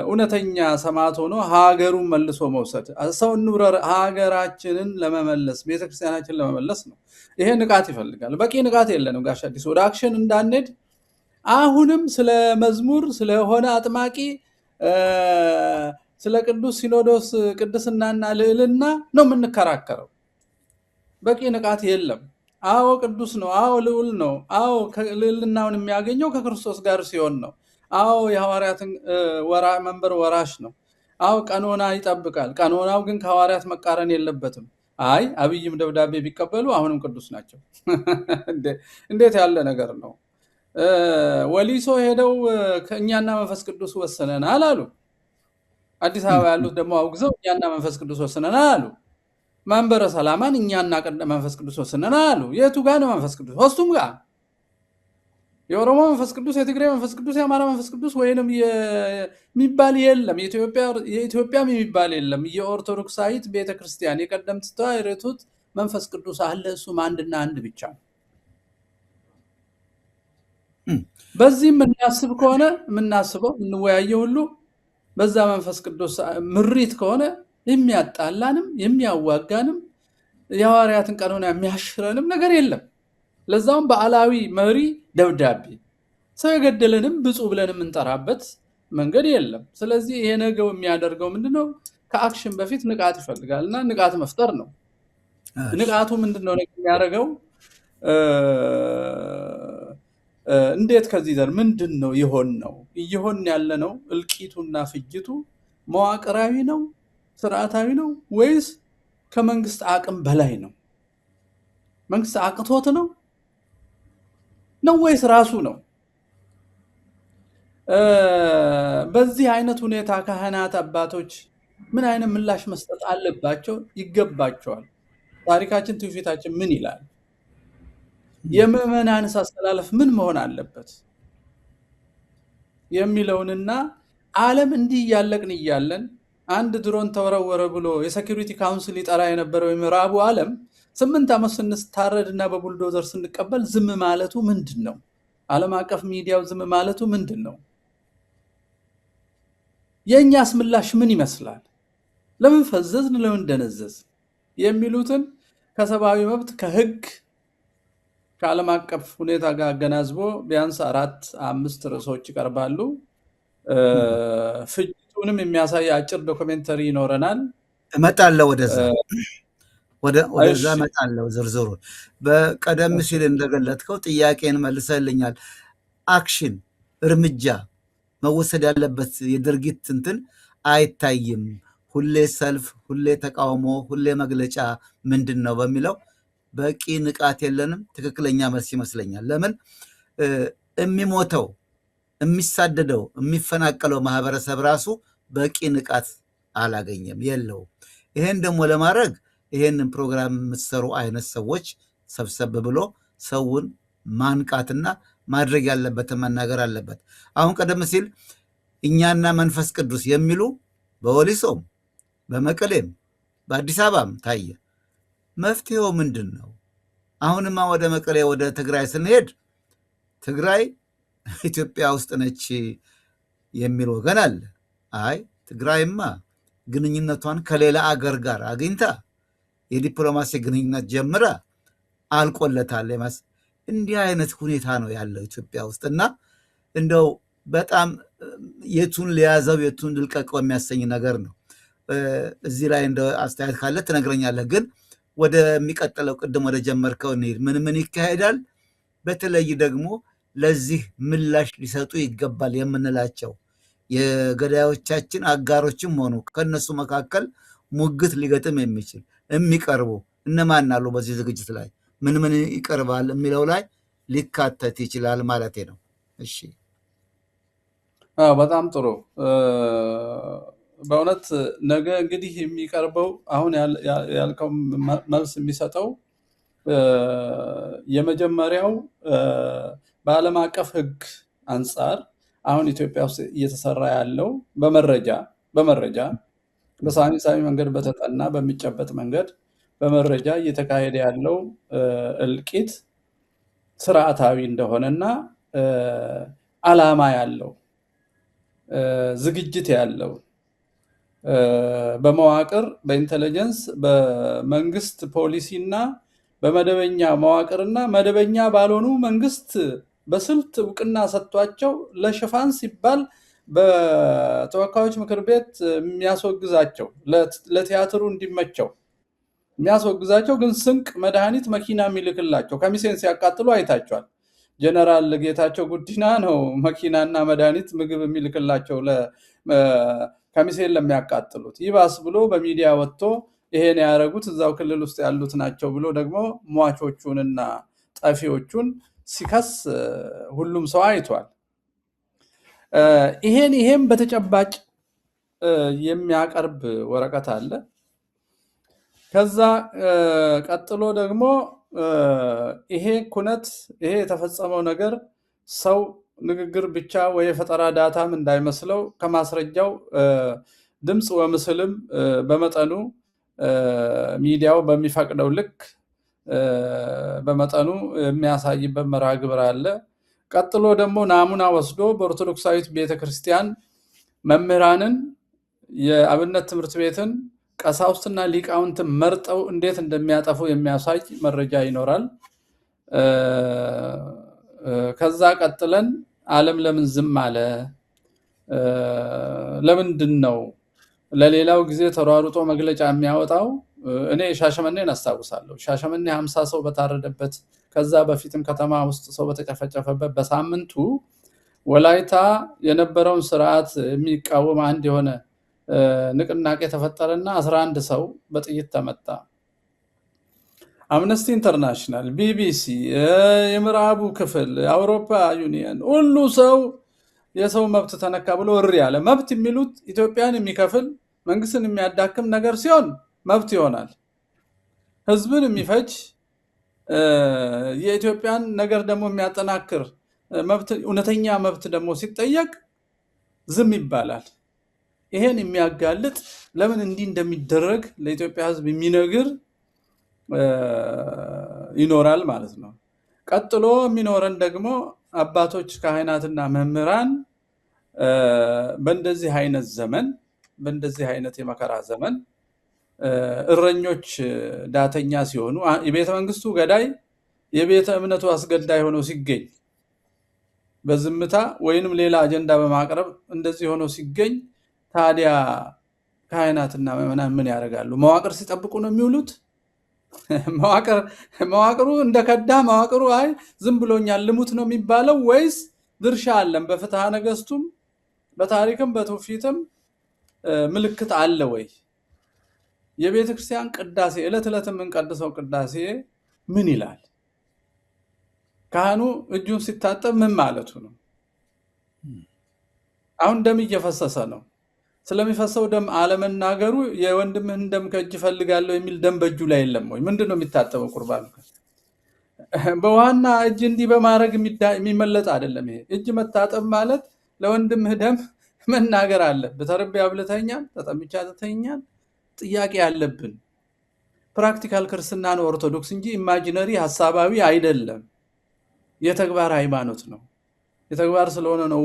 እውነተኛ ሰማዕት ሆኖ ሀገሩን መልሶ መውሰድ ሰው እንውረር ሀገራችንን ለመመለስ ቤተክርስቲያናችንን ለመመለስ ነው። ይሄ ንቃት ይፈልጋል። በቂ ንቃት የለንም ጋሽ አዲስ ወደ አክሽን እንዳንሄድ አሁንም ስለ መዝሙር ስለሆነ አጥማቂ ስለ ቅዱስ ሲኖዶስ ቅድስናና ልዕልና ነው የምንከራከረው። በቂ ንቃት የለም። አዎ ቅዱስ ነው፣ አዎ ልዑል ነው፣ አዎ ልዕልናውን የሚያገኘው ከክርስቶስ ጋር ሲሆን ነው። አዎ የሐዋርያትን መንበር ወራሽ ነው። አዎ ቀኖና ይጠብቃል። ቀኖናው ግን ከሐዋርያት መቃረን የለበትም። አይ አብይም ደብዳቤ ቢቀበሉ አሁንም ቅዱስ ናቸው። እንዴት ያለ ነገር ነው! ወሊሶ ሄደው ከእኛና መንፈስ ቅዱስ ወሰነናል አሉ። አዲስ አበባ ያሉት ደግሞ አውግዘው እኛና መንፈስ ቅዱስ ወሰነናል አሉ። መንበረ ሰላማን እኛና መንፈስ ቅዱስ ወሰነናል አሉ። የቱ ጋር ነው መንፈስ ቅዱስ? ሶስቱም ጋር የኦሮሞ መንፈስ ቅዱስ፣ የትግራይ መንፈስ ቅዱስ፣ የአማራ መንፈስ ቅዱስ ወይንም የሚባል የለም። የኢትዮጵያም የሚባል የለም። የኦርቶዶክሳዊት ቤተክርስቲያን የቀደምት ተዋሕዶት መንፈስ ቅዱስ አለ። እሱም አንድና አንድ ብቻ ነው። በዚህ የምናስብ ከሆነ የምናስበው እንወያየው ሁሉ በዛ መንፈስ ቅዱስ ምሪት ከሆነ የሚያጣላንም የሚያዋጋንም የሐዋርያትን ቀኖና የሚያሽረንም ነገር የለም። ለዛውም በዓላዊ መሪ ደብዳቤ ሰው የገደለንም ብፁዕ ብለን የምንጠራበት መንገድ የለም። ስለዚህ ይሄ ነገው የሚያደርገው ምንድነው? ከአክሽን በፊት ንቃት ይፈልጋል እና ንቃት መፍጠር ነው። ንቃቱ ምንድነው የሚያደርገው? እንዴት ከዚህ ዘር ምንድነው ይሆን ነው እየሆን ያለ ነው? እልቂቱና ፍጅቱ መዋቅራዊ ነው፣ ስርዓታዊ ነው ወይስ ከመንግስት አቅም በላይ ነው? መንግስት አቅቶት ነው ወይስ ራሱ ነው? በዚህ አይነት ሁኔታ ካህናት አባቶች ምን አይነት ምላሽ መስጠት አለባቸው? ይገባቸዋል? ታሪካችን ትውፊታችን ምን ይላል? የምዕመናንስ አስተላለፍ ምን መሆን አለበት የሚለውንና ዓለም እንዲህ እያለቅን እያለን አንድ ድሮን ተወረወረ ብሎ የሴኩሪቲ ካውንስል ይጠራ የነበረው የምዕራቡ ዓለም 8 ዓመት ስንታረድና በቡልዶዘር ስንቀበል ዝም ማለቱ ምንድን ነው? ዓለም አቀፍ ሚዲያው ዝም ማለቱ ምንድን ነው? የእኛስ ምላሽ ምን ይመስላል? ለምን ፈዘዝን? ለምን ደነዘዝ? የሚሉትን ከሰብአዊ መብት ከህግ ከዓለም አቀፍ ሁኔታ ጋር አገናዝቦ ቢያንስ 4-5 ርዕሶች ይቀርባሉ። ፍጅቱንም የሚያሳይ አጭር ዶክሜንተሪ ይኖረናል። እመጣለሁ ወደዛ እመጣለሁ። ዝርዝሩን በቀደም ሲል እንደገለጥከው ጥያቄን መልሰልኛል። አክሽን እርምጃ መወሰድ ያለበት የድርጊት እንትን አይታይም። ሁሌ ሰልፍ፣ ሁሌ ተቃውሞ፣ ሁሌ መግለጫ ምንድን ነው በሚለው በቂ ንቃት የለንም። ትክክለኛ መልስ ይመስለኛል። ለምን የሚሞተው የሚሳደደው የሚፈናቀለው ማህበረሰብ ራሱ በቂ ንቃት አላገኘም፣ የለውም። ይሄን ደግሞ ለማድረግ ይሄንን ፕሮግራም የምትሰሩ አይነት ሰዎች ሰብሰብ ብሎ ሰውን ማንቃትና ማድረግ ያለበትን መናገር አለበት። አሁን ቀደም ሲል እኛና መንፈስ ቅዱስ የሚሉ በወሊሶም በመቀሌም በአዲስ አበባም ታየ። መፍትሄው ምንድን ነው? አሁንማ ወደ መቀሌ ወደ ትግራይ ስንሄድ ትግራይ ኢትዮጵያ ውስጥ ነች የሚል ወገን አለ። አይ ትግራይማ ግንኙነቷን ከሌላ አገር ጋር አግኝታ የዲፕሎማሲ ግንኙነት ጀምራ አልቆለታል። እንዲህ አይነት ሁኔታ ነው ያለው ኢትዮጵያ ውስጥ እና እንደው በጣም የቱን ሊያዘው የቱን ልልቀቀው የሚያሰኝ ነገር ነው። እዚህ ላይ እንደ አስተያየት ካለ ትነግረኛለህ። ግን ወደሚቀጥለው ቅድም ወደ ጀመርከው እንሂድ። ምን ይካሄዳል? በተለይ ደግሞ ለዚህ ምላሽ ሊሰጡ ይገባል የምንላቸው የገዳዮቻችን አጋሮችም ሆኑ ከነሱ መካከል ሙግት ሊገጥም የሚችል የሚቀርቡ እነማን አሉ? በዚህ ዝግጅት ላይ ምን ይቀርባል የሚለው ላይ ሊካተት ይችላል ማለት ነው። እሺ፣ በጣም ጥሩ። በእውነት ነገ እንግዲህ የሚቀርበው አሁን ያልከው መልስ የሚሰጠው የመጀመሪያው በዓለም አቀፍ ሕግ አንጻር አሁን ኢትዮጵያ ውስጥ እየተሰራ ያለው በመረጃ በሳይንሳዊ መንገድ በተጠና በሚጨበጥ መንገድ በመረጃ እየተካሄደ ያለው እልቂት ስርዓታዊ እንደሆነና ዓላማ ያለው ዝግጅት ያለው በመዋቅር በኢንተለጀንስ በመንግስት ፖሊሲ እና በመደበኛ መዋቅርና መደበኛ ባልሆኑ መንግስት በስልት እውቅና ሰጥቷቸው ለሽፋን ሲባል በተወካዮች ምክር ቤት የሚያስወግዛቸው ለቲያትሩ እንዲመቸው የሚያስወግዛቸው ግን ስንቅ፣ መድኃኒት፣ መኪና የሚልክላቸው ከሚሴን ሲያቃጥሉ አይታቸዋል። ጀነራል ጌታቸው ጉዲና ነው መኪናና መድኃኒት ምግብ የሚልክላቸው ከሚሴን ለሚያቃጥሉት። ይባስ ብሎ በሚዲያ ወጥቶ ይሄን ያደረጉት እዛው ክልል ውስጥ ያሉት ናቸው ብሎ ደግሞ ሟቾቹንና ጠፊዎቹን ሲከስ ሁሉም ሰው አይቷል። ይሄም በተጨባጭ የሚያቀርብ ወረቀት አለ። ከዛ ቀጥሎ ደግሞ ይሄ ኩነት ይሄ የተፈጸመው ነገር ሰው ንግግር ብቻ ወይ የፈጠራ ዳታም እንዳይመስለው ከማስረጃው ድምፅ ወምስልም በመጠኑ ሚዲያው በሚፈቅደው ልክ በመጠኑ የሚያሳይበት መርሃ ግብር አለ። ቀጥሎ ደግሞ ናሙና ወስዶ በኦርቶዶክሳዊት ቤተክርስቲያን መምህራንን፣ የአብነት ትምህርት ቤትን፣ ቀሳውስትና ሊቃውንት መርጠው እንዴት እንደሚያጠፉ የሚያሳይ መረጃ ይኖራል። ከዛ ቀጥለን ዓለም ለምን ዝም አለ? ለምንድን ነው ለሌላው ጊዜ ተሯሩጦ መግለጫ የሚያወጣው? እኔ ሻሸመኔን አስታውሳለሁ። ሻሸመኔ 50 ሰው በታረደበት ከዛ በፊትም ከተማ ውስጥ ሰው በተጨፈጨፈበት በሳምንቱ ወላይታ የነበረውን ስርዓት የሚቃወም አንድ የሆነ ንቅናቄ ተፈጠረና 11 ሰው በጥይት ተመታ። አምነስቲ ኢንተርናሽናል፣ ቢቢሲ፣ የምዕራቡ ክፍል፣ የአውሮፓ ዩኒየን ሁሉ ሰው የሰው መብት ተነካ ብሎ እሪ ያለ። መብት የሚሉት ኢትዮጵያን የሚከፍል መንግስትን የሚያዳክም ነገር ሲሆን መብት ይሆናል። ህዝብን የሚፈጅ የኢትዮጵያን ነገር ደግሞ የሚያጠናክር መብት፣ እውነተኛ መብት ደግሞ ሲጠየቅ ዝም ይባላል። ይሄን የሚያጋልጥ ለምን እንዲህ እንደሚደረግ ለኢትዮጵያ ህዝብ የሚነግር ይኖራል ማለት ነው። ቀጥሎ የሚኖረን ደግሞ አባቶች ካህናትና መምህራን በእንደዚህ አይነት ዘመን በእንደዚህ አይነት የመከራ ዘመን እረኞች ዳተኛ ሲሆኑ የቤተ መንግስቱ ገዳይ የቤተ እምነቱ አስገዳይ ሆኖ ሲገኝ በዝምታ ወይንም ሌላ አጀንዳ በማቅረብ እንደዚህ ሆኖ ሲገኝ ታዲያ ካህናትና ምዕመናን ምን ያደርጋሉ? መዋቅር ሲጠብቁ ነው የሚውሉት? መዋቅሩ እንደከዳ መዋቅሩ አይ ዝም ብሎኛል ልሙት ነው የሚባለው ወይስ ድርሻ አለን? በፍትሐ ነገስቱም በታሪክም በትውፊትም ምልክት አለ ወይ? የቤተ ክርስቲያን ቅዳሴ ዕለት ዕለት የምንቀድሰው ቅዳሴ ምን ይላል? ካህኑ እጁን ሲታጠብ ምን ማለቱ ነው? አሁን ደም እየፈሰሰ ነው። ስለሚፈሰው ደም አለመናገሩ የወንድምህን ደም ከእጅ ፈልጋለሁ የሚል ደም በእጁ ላይ የለም ወይ? ምንድን ነው የሚታጠበው? ቁርባኑ በዋና እጅ እንዲህ በማድረግ የሚመለጥ አይደለም። ይሄ እጅ መታጠብ ማለት ለወንድምህ ደም መናገር አለብህ። ተርቤ አብልተኛል፣ ተጠምቼ አጥተኛል። ጥያቄ ያለብን ፕራክቲካል ክርስትና ነው ኦርቶዶክስ እንጂ ኢማጂነሪ ሐሳባዊ አይደለም። የተግባር ሃይማኖት ነው። የተግባር ስለሆነ ነው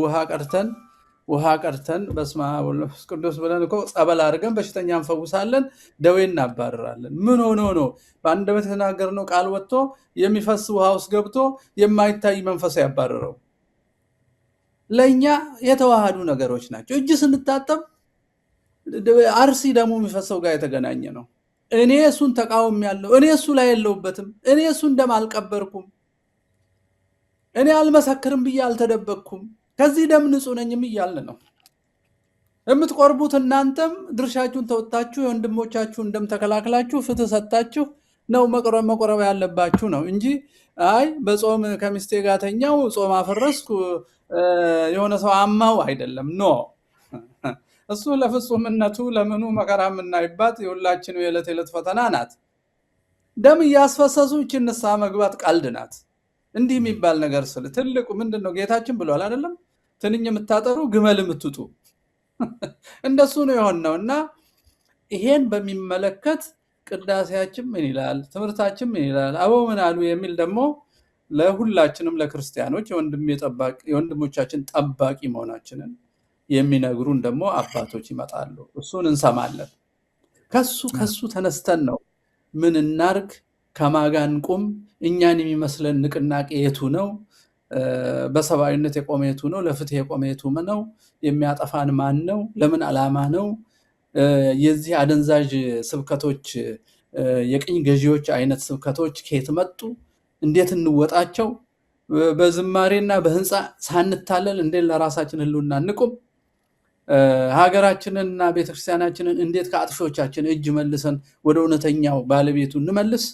ውሃ ቀርተን በስመ አብ ወወልድ ወመንፈስ ቅዱስ ብለን እኮ ጸበል አድርገን በሽተኛ እንፈውሳለን፣ ደዌ እናባርራለን። ምን ሆኖ ነው በአንደበት የተናገርነው ቃል ወጥቶ የሚፈስ ውሃ ውስጥ ገብቶ የማይታይ መንፈስ ያባረረው? ለእኛ የተዋሃዱ ነገሮች ናቸው። እጅ ስንታጠብ አርሲ ደግሞ የሚፈሰው ጋር የተገናኘ ነው። እኔ እሱን ተቃውሜያለሁ። እኔ እሱ ላይ የለውበትም። እኔ እሱን ደም አልቀበርኩም። እኔ አልመሰክርም ብዬ አልተደበቅኩም። ከዚህ ደም ንጹህ ነኝም እያልን ነው። የምትቆርቡት እናንተም ድርሻችሁን ተወጣችሁ የወንድሞቻችሁን ደም ተከላክላችሁ ፍትህ ሰጣችሁ ነው መቆረብ ያለባችሁ ነው እንጂ አይ በጾም ከሚስቴ ጋር ተኛው ጾም አፈረስኩ የሆነ ሰው አማው አይደለም። ኖ እሱ ለፍጹምነቱ ለምኑ መከራ የምናይባት የሁላችን የዕለት ዕለት ፈተና ናት። ደም እያስፈሰሱ ይህችን ንስሐ መግባት ቀልድ ናት። እንዲህ የሚባል ነገር ስለ ትልቁ ምንድነው ጌታችን ብሏል አይደለም? ትንኝ የምታጠሩ ግመል የምትጡ እንደሱ ነው የሆነው። እና ይሄን በሚመለከት ቅዳሴያችን ምን ይላል? ትምህርታችን ምን ይላል? አበው ምን አሉ? የሚል ደግሞ ለሁላችንም ለክርስቲያኖች የወንድሞቻችን ጠባቂ መሆናችንን የሚነግሩን ደግሞ አባቶች ይመጣሉ። እሱን እንሰማለን። ከሱ ተነስተን ነው ምን እናርግ፣ ከማጋን ቁም፣ እኛን የሚመስለን ንቅናቄ የቱ ነው? በሰብአዊነት የቆመ የቱ ነው? ለፍትህ የቆመ የቱ ነው? የሚያጠፋን ማን ነው? ለምን ዓላማ ነው? የዚህ አደንዛዥ ስብከቶች የቅኝ ገዢዎች አይነት ስብከቶች ከየት መጡ? እንዴት እንወጣቸው? በዝማሬና በህንፃ ሳንታለል እንዴት ለራሳችን ህልውና እንቁም? ሀገራችንንና ቤተክርስቲያናችንን እንዴት ከአጥፊዎቻችን እጅ መልሰን ወደ እውነተኛው ባለቤቱ እንመልስ?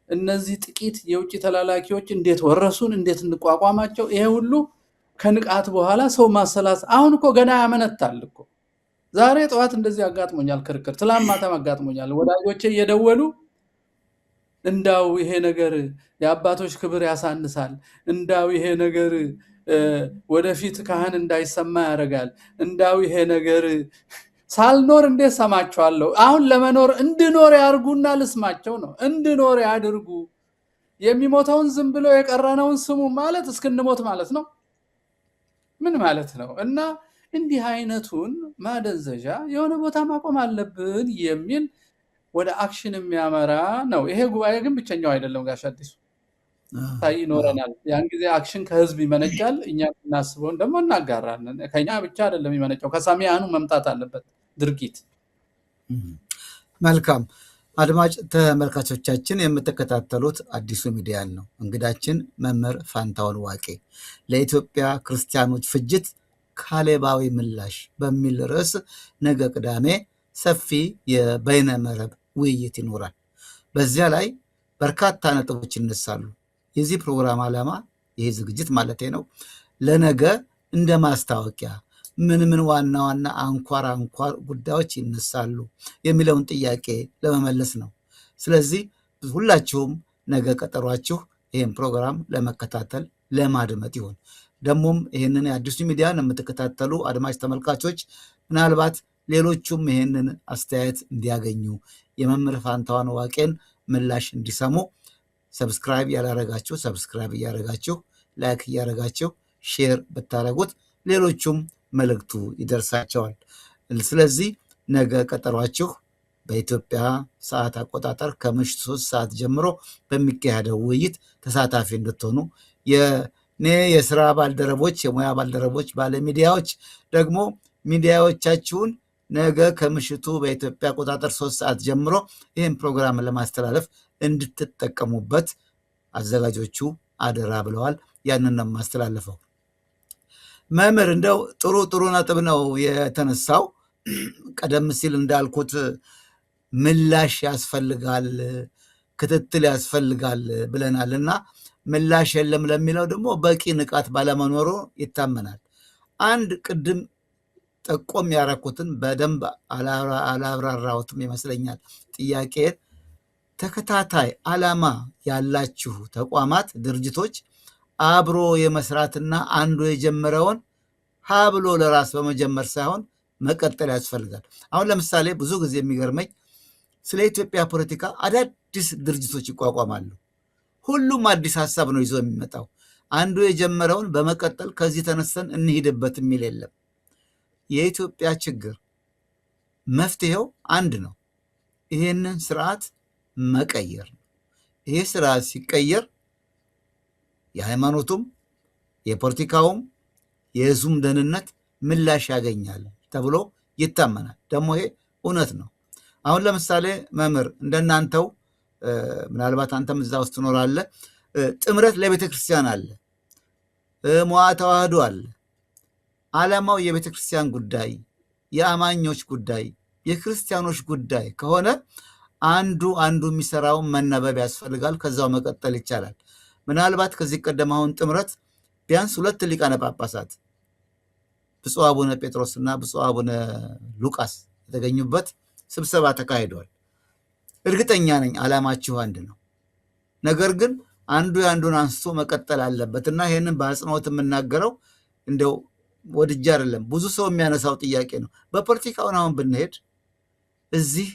እነዚህ ጥቂት የውጭ ተላላኪዎች እንዴት ወረሱን? እንዴት እንቋቋማቸው? ይሄ ሁሉ ከንቃት በኋላ ሰው ማሰላስ። አሁን እኮ ገና ያመነታል እኮ። ዛሬ ጠዋት እንደዚህ አጋጥሞኛል ክርክር፣ ትላንት ማታም አጋጥሞኛል። ወዳጆቼ እየደወሉ እንዳው ይሄ ነገር የአባቶች ክብር ያሳንሳል፣ እንዳው ይሄ ነገር ወደፊት ካህን እንዳይሰማ ያደርጋል፣ እንዳው ይሄ ነገር ሳልኖር እንዴት ሰማቸዋለሁ? አሁን ለመኖር እንድኖር ያርጉና ልስማቸው ነው። እንድኖር ያድርጉ። የሚሞተውን ዝም ብሎ የቀረነውን ስሙ ማለት እስክንሞት ማለት ነው። ምን ማለት ነው? እና እንዲህ አይነቱን ማደንዘዣ የሆነ ቦታ ማቆም አለብን የሚል ወደ አክሽን የሚያመራ ነው። ይሄ ጉባኤ ግን ብቸኛው አይደለም ጋሽ አዲሱ ይኖረናል። ያን ጊዜ አክሽን ከህዝብ ይመነጫል። እኛ እናስበውን ደግሞ እናጋራለን። ከኛ ብቻ አይደለም የሚመነጨው፣ ከሰሚያኑ መምጣት አለበት ድርጊት። መልካም አድማጭ ተመልካቾቻችን የምትከታተሉት አዲሱ ሚዲያን ነው። እንግዳችን መምህር ፋንታሁን ዋቄ ለኢትዮጵያ ክርስቲያኖች ፍጅት ካሌባዊ ምላሽ በሚል ርዕስ ነገ ቅዳሜ ሰፊ የበይነ መረብ ውይይት ይኖራል። በዚያ ላይ በርካታ ነጥቦች ይነሳሉ። የዚህ ፕሮግራም ዓላማ ይህ ዝግጅት ማለቴ ነው ለነገ እንደ ማስታወቂያ ምን ምን ዋና ዋና አንኳር ጉዳዮች ይነሳሉ የሚለውን ጥያቄ ለመመለስ ነው። ስለዚህ ሁላችሁም ነገ ቀጠሯችሁ ይህን ፕሮግራም ለመከታተል ለማድመጥ ይሆን። ደግሞም ይህንን የአዲሱ ሚዲያን የምትከታተሉ አድማጭ ተመልካቾች ምናልባት ሌሎቹም ይህንን አስተያየት እንዲያገኙ የመምህር ፋንታሁን ዋቄን ምላሽ እንዲሰሙ ሰብስክራይብ ያላረጋችሁ ሰብስክራይብ እያረጋችሁ፣ ላይክ እያረጋችሁ ሼር ብታረጉት ሌሎቹም መልእክቱ ይደርሳቸዋል። ስለዚህ ነገ ቀጠሯችሁ በኢትዮጵያ ሰዓት አቆጣጠር ከምሽቱ 3 ሰዓት ጀምሮ በሚካሄደው ውይይት ተሳታፊ እንድትሆኑ የኔ የስራ ባልደረቦች፣ የሙያ ባልደረቦች፣ ባለሚዲያዎች ደግሞ ሚዲያዎቻችሁን ነገ ከምሽቱ በኢትዮጵያ አቆጣጠር 3 ሰዓት ጀምሮ ይህን ፕሮግራም ለማስተላለፍ እንድትጠቀሙበት አዘጋጆቹ አደራ ብለዋል። ያንን ነው የማስተላለፈው። መምህር እንደው ጥሩ ነጥብ ነው የተነሳው። ቀደም ሲል እንዳልኩት ምላሽ ያስፈልጋል፣ ክትትል ያስፈልጋል ብለናል እና ምላሽ የለም ለሚለው ደግሞ በቂ ንቃት ባለመኖሩ ይታመናል። አንድ ቅድም ጠቆም ያረኩትን በደንብ አላብራራሁትም ይመስለኛል ጥያቄን። ተከታታይ ዓላማ ያላችሁ ተቋማት፣ ድርጅቶች አብሮ የመስራትና አንዱ የጀመረውን ሀ ብሎ ለራስ በመጀመር ሳይሆን መቀጠል ያስፈልጋል። አሁን ለምሳሌ ብዙ ጊዜ የሚገርመኝ ስለ ኢትዮጵያ ፖለቲካ አዳዲስ ድርጅቶች ይቋቋማሉ። ሁሉም አዲስ ሀሳብ ነው ይዞ የሚመጣው። አንዱ የጀመረውን በመቀጠል ከዚህ ተነስተን እንሂድበት የሚል የለም። የኢትዮጵያ ችግር መፍትሄው አንድ ነው፣ ይህንን ስርዓት መቀየር ነው። ይሄ ስርዓት ሲቀየር የሃይማኖቱም የፖለቲካውም የህዝቡም ደህንነት ምላሽ ያገኛል ተብሎ ይታመናል። ደግሞ ይሄ እውነት ነው። አሁን ለምሳሌ መምህር እንደናንተው ምናልባት አንተም እዛ ውስጥ ትኖራለህ። ጥምረት ለቤተ ክርስቲያን አለ፣ መዋ ተዋህዶ አለ። ዓላማው የቤተ ክርስቲያን ጉዳይ፣ የአማኞች ጉዳይ፣ የክርስቲያኖች ጉዳይ ከሆነ አንዱ የሚሰራውን መነበብ ያስፈልጋል። ከዛው መቀጠል ይቻላል። ምናልባት ከዚህ ቀደም አሁን ጥምረት ቢያንስ 2 ሊቃነ ጳጳሳት ብፁዕ አቡነ ጴጥሮስ እና ብፁዕ አቡነ ሉቃስ የተገኙበት ስብሰባ ተካሂዷል። እርግጠኛ ነኝ ዓላማችሁ አንድ ነው። ነገር ግን አንዱ የአንዱን አንስቶ መቀጠል አለበት እና ይህንን በአጽንኦት የምናገረው እንደው ወድጄ አይደለም፣ ብዙ ሰው የሚያነሳው ጥያቄ ነው። በፖለቲካውን አሁን ብንሄድ እዚህ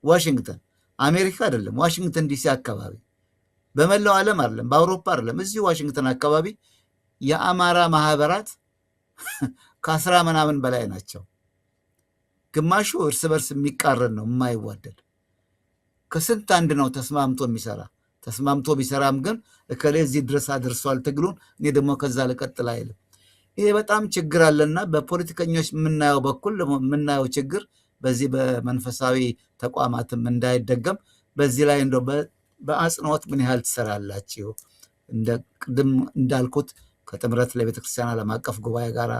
ዋሽንግተን አሜሪካ አይደለም፣ ዋሽንግተን ዲሲ አካባቢ፣ በመላው ዓለም አይደለም፣ በአውሮፓ አይደለም፣ እዚህ ዋሽንግተን አካባቢ የአማራ ማህበራት ከ10 ምናምን በላይ ናቸው። ግማሹ እርስ በርስ የሚቃረን ነው፣ የማይዋደድ ከስንት አንድ ነው ተስማምቶ የሚሰራ። ተስማምቶ ቢሰራም ግን እከሌ እዚህ ድረስ አድርሷል ትግሉን፣ እኔ ደግሞ ከዛ ልቀጥል አይልም። ይሄ በጣም ችግር አለና በፖለቲከኞች የምናየው በኩል የምናየው ችግር በዚህ በመንፈሳዊ ተቋማትም እንዳይደገም በዚህ ላይ እንደው በአጽንኦት ምን ያህል ትሰራላችሁ? ቅድም እንዳልኩት ከጥምረት ለቤተክርስቲያን ዓለም አቀፍ ጉባኤ ጋር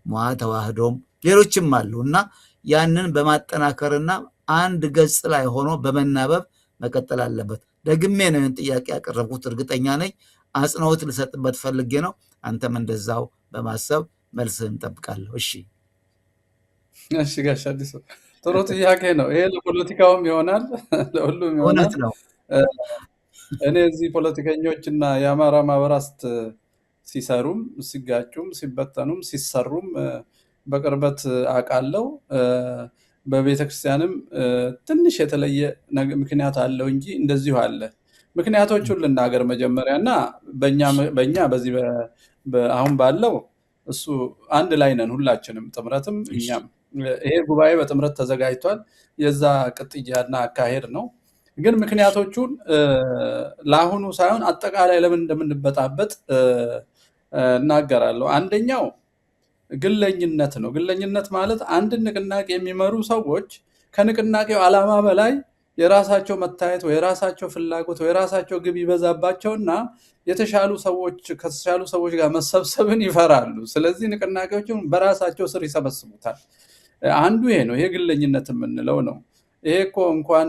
መዋ ተዋህዶም ሌሎችም አሉ እና ያንን በማጠናከርና አንድ ገጽ ላይ ሆኖ በመናበብ መቀጠል አለበት። ደግሜ ነው ይህን ጥያቄ ያቀረብኩት። እርግጠኛ ነኝ አጽንኦት ልሰጥበት ፈልጌ ነው። አንተም እንደዛው በማሰብ መልስህን እንጠብቃለሁ። እሺ ጋሽ አዲሱ ጥሩ ጥያቄ ነው። ይሄ ለፖለቲካውም ይሆናል ለሁሉም ይሆናል። እውነት ነው። እኔ እዚህ ፖለቲከኞች እና የአማራ ማህበራት ሲሰሩም ሲጋጩም ሲበተኑም ሲሰሩም በቅርበት አውቃለሁ። በቤተክርስቲያንም ትንሽ የተለየ ምክንያት አለው እንጂ እንደዚሁ አለ። ምክንያቶቹን ልናገር መጀመሪያ እና በእኛ በዚህ አሁን ባለው እሱ አንድ ላይ ነን ሁላችንም፣ ጥምረትም እኛም። ይሄ ጉባኤ በጥምረት ተዘጋጅቷል። የዛ ቅጥያና አካሄድ ነው። ግን ምክንያቶቹን ለአሁኑ ሳይሆን አጠቃላይ ለምን እንደምንበጣበጥ እናገራለሁ። አንደኛው ግለኝነት ነው። ግለኝነት ማለት አንድ ንቅናቄ የሚመሩ ሰዎች ከንቅናቄው ዓላማ በላይ የራሳቸው መታየት ወይ የራሳቸው ፍላጎት ወይ የራሳቸው ግብ ይበዛባቸውና የተሻሉ ሰዎች ከተሻሉ ሰዎች ጋር መሰብሰብን ይፈራሉ። ስለዚህ ንቅናቄዎችን በራሳቸው ስር ይሰበስቡታል። አንዱ ይሄ ነው። ይሄ ግለኝነት የምንለው ነው። ይሄ እኮ እንኳን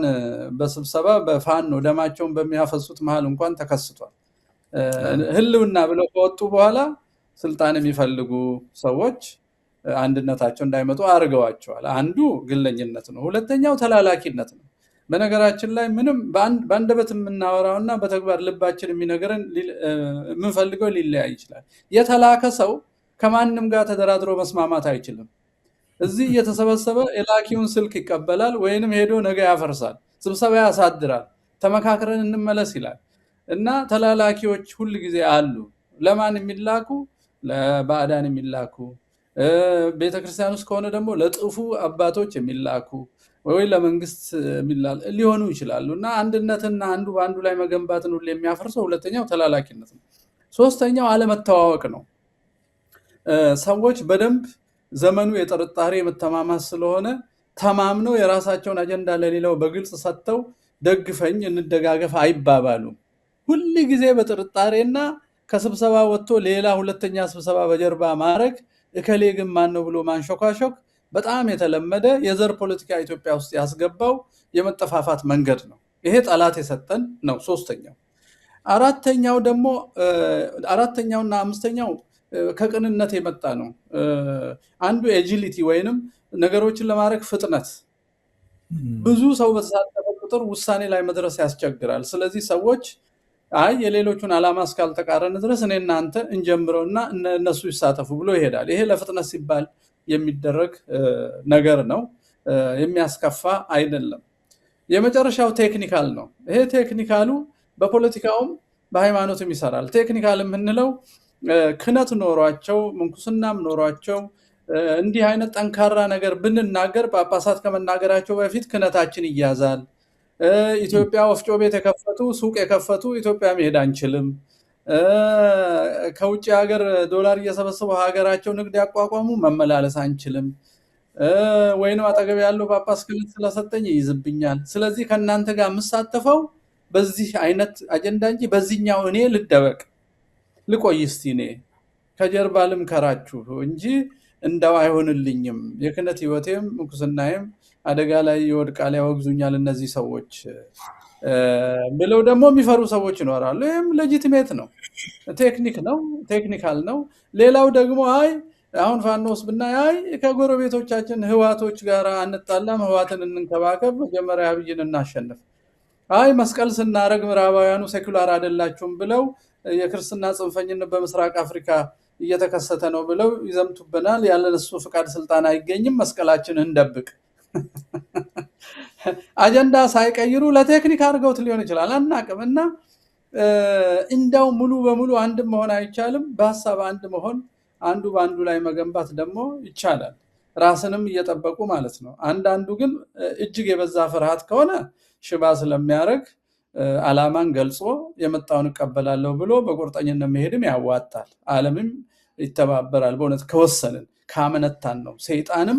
በስብሰባ በፋኖ ደማቸውን በሚያፈሱት መሃል እንኳን ተከስቷል። ህልውና ብለው ከወጡ በኋላ ስልጣን የሚፈልጉ ሰዎች አንድነታቸው እንዳይመጡ አድርገዋቸዋል። አንዱ ግለኝነት ነው። ሁለተኛው ተላላኪነት ነው። በነገራችን ላይ ምንም በአንደበት የምናወራውና በተግባር ልባችን የሚነገረን የምንፈልገው ሊለያይ ይችላል። የተላከ ሰው ከማንም ጋር ተደራድሮ መስማማት አይችልም። እዚህ እየተሰበሰበ የላኪውን ስልክ ይቀበላል፣ ወይንም ሄዶ ነገ ያፈርሳል፣ ስብሰባ ያሳድራል፣ ተመካክረን እንመለስ ይላል። እና ተላላኪዎች ሁል ጊዜ አሉ። ለማን የሚላኩ? ለባዕዳን የሚላኩ፣ ቤተክርስቲያን ውስጥ ከሆነ ደግሞ ለጥፉ አባቶች የሚላኩ ወይ ለመንግስት ሊሆኑ ይችላሉ። እና አንድነትና አንዱ በአንዱ ላይ መገንባትን ሁሉ የሚያፈርሰው ሁለተኛው ተላላኪነት ነው። ሶስተኛው አለመተዋወቅ ነው። ሰዎች በደንብ ዘመኑ የጥርጣሬ መተማማት ስለሆነ ተማምነው የራሳቸውን አጀንዳ ለሌላው በግልጽ ሰጥተው ደግፈኝ እንደጋገፍ አይባባሉም። ሁል ጊዜ በጥርጣሬና ከስብሰባ ወጥቶ ሌላ ሁለተኛ ስብሰባ በጀርባ ማድረግ፣ እከሌ ግን ማን ነው ብሎ ማንሾካሾክ በጣም የተለመደ የዘር ፖለቲካ ኢትዮጵያ ውስጥ ያስገባው የመጠፋፋት መንገድ ነው። ይሄ ጠላት የሰጠን ነው። ሶስተኛው። አራተኛውና አምስተኛው ከቅንነት የመጣ ነው። አንዱ ኤጂሊቲ ወይንም ነገሮችን ለማድረግ ፍጥነት። ብዙ ሰው በተሳተፈ ቁጥር ውሳኔ ላይ መድረስ ያስቸግራል። ስለዚህ ሰዎች አይ የሌሎቹን ዓላማ እስካልተቃረን ድረስ እኔ እናንተ እንጀምረውና እነሱ ይሳተፉ ብሎ ይሄዳል። ይሄ ለፍጥነት ሲባል የሚደረግ ነገር ነው። የሚያስከፋ አይደለም። የመጨረሻው ቴክኒካል ነው። ይሄ ቴክኒካሉ በፖለቲካውም በሃይማኖትም ይሰራል። ቴክኒካል የምንለው ክህነት ኖሯቸው ምንኩስናም ኖሯቸው እንዲህ አይነት ጠንካራ ነገር ብንናገር ጳጳሳት ከመናገራቸው በፊት ክህነታችን ይያዛል። ኢትዮጵያ ወፍጮ ቤት የከፈቱ ሱቅ የከፈቱ ኢትዮጵያ መሄድ አንችልም። ከውጭ ሀገር ዶላር እየሰበሰቡ ሀገራቸው ንግድ ያቋቋሙ መመላለስ አንችልም። ወይንም አጠገብ ያለው ጳጳስ ክህነት ስለሰጠኝ ይይዝብኛል። ስለዚህ ከእናንተ ጋር የምሳተፈው በዚህ አይነት አጀንዳ እንጂ በዚህኛው እኔ ልደበቅ ልቆይ እስቲ እኔ ከጀርባ ልምከራችሁ እንጂ እንደው አይሆንልኝም፣ የክህነት ህይወቴም ምንኩስናዬም አደጋ ላይ ይወድቃል፣ ያወግዙኛል እነዚህ ሰዎች ብለው ደግሞ የሚፈሩ ሰዎች ይኖራሉ። ይህም ሌጂቲሜት ነው፣ ቴክኒካል ነው። ሌላው ደግሞ አይ አሁን ፋኖስ ብናይ አይ ከጎረቤቶቻችን ህዋቶች ጋር አንጣላም፣ ህዋትን እንንከባከብ፣ መጀመሪያ አብይን እናሸንፍ። አይ መስቀል ስናረግ ምዕራባውያኑ ሴኩላር አይደላችሁም ብለው የክርስትና ጽንፈኝነት በምስራቅ አፍሪካ እየተከሰተ ነው ብለው ይዘምቱብናል። ያለነሱ ፍቃድ ስልጣን አይገኝም፣ መስቀላችንን እንደብቅ። አጀንዳ ሳይቀይሩ ለቴክኒክ አድርገውት ሊሆን ይችላል፣ አናቅም። እና እንደው ሙሉ በሙሉ አንድ መሆን አይቻልም። በሀሳብ አንድ መሆን፣ አንዱ በአንዱ ላይ መገንባት ደግሞ ይቻላል፣ ራስንም እየጠበቁ ማለት ነው። አንዳንዱ ግን እጅግ የበዛ ፍርሃት ከሆነ ሽባ ስለሚያደርግ ዓላማን ገልጾ የመጣውን እቀበላለሁ ብሎ በቁርጠኝነት መሄድም ያዋጣል። ዓለምም ይተባበራል። በእውነት ከወሰንን ካመነታን ነው። ሰይጣንም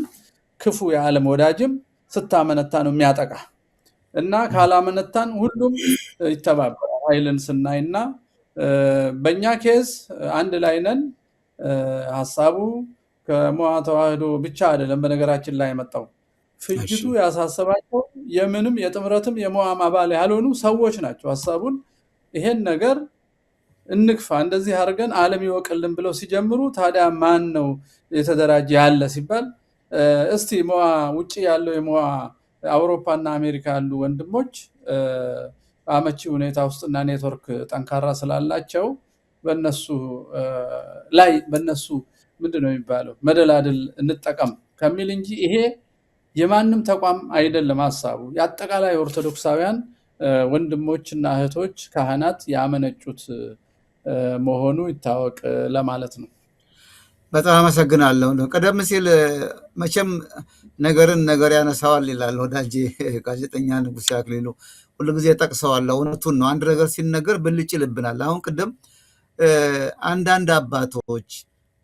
ክፉ የዓለም ወዳጅም ስታመነታ ነው የሚያጠቃ እና ካላመነታን ሁሉም ይተባበራል። ኃይልን ስናይና በእኛ ኬዝ አንድ ላይ ነን። ሀሳቡ ከሞዓ ተዋህዶ ብቻ አይደለም። በነገራችን ላይ የመጣው ፍጅቱ ያሳሰባቸው የምንም የጥምረትም የሞዓም አባል ያልሆኑ ሰዎች ናቸው። ሀሳቡን ይሄን ነገር እንግፋ እንደዚህ አድርገን ዓለም ይወቅልን ብለው ሲጀምሩ ታዲያ ማን ነው የተደራጀ ያለ ሲባል እስቲ ሞዓ ውጭ ያለው የሞዓ አውሮፓና አሜሪካ ያሉ ወንድሞች አመቺ ሁኔታ ውስጥና ኔትወርክ ጠንካራ ስላላቸው በነሱ ላይ በነሱ ምንድነው የሚባለው መደላድል እንጠቀም ከሚል እንጂ ይሄ የማንም ተቋም አይደለም። ሀሳቡ የአጠቃላይ ኦርቶዶክሳውያን ወንድሞችና እህቶች ካህናት ያመነጩት መሆኑ ይታወቅ ለማለት ነው። በጣም አመሰግናለሁ። ቀደም ሲል መቼም ነገርን ነገር ያነሳዋል ይላል ወዳጄ ጋዜጠኛ ንጉሴ አክሊሉ። ሁሉ ጊዜ ጠቅሰዋለሁ። እውነቱን ነው። አንድ ነገር ሲነገር ብልጭ ይልብናል። አሁን ቅድም አንዳንድ አባቶች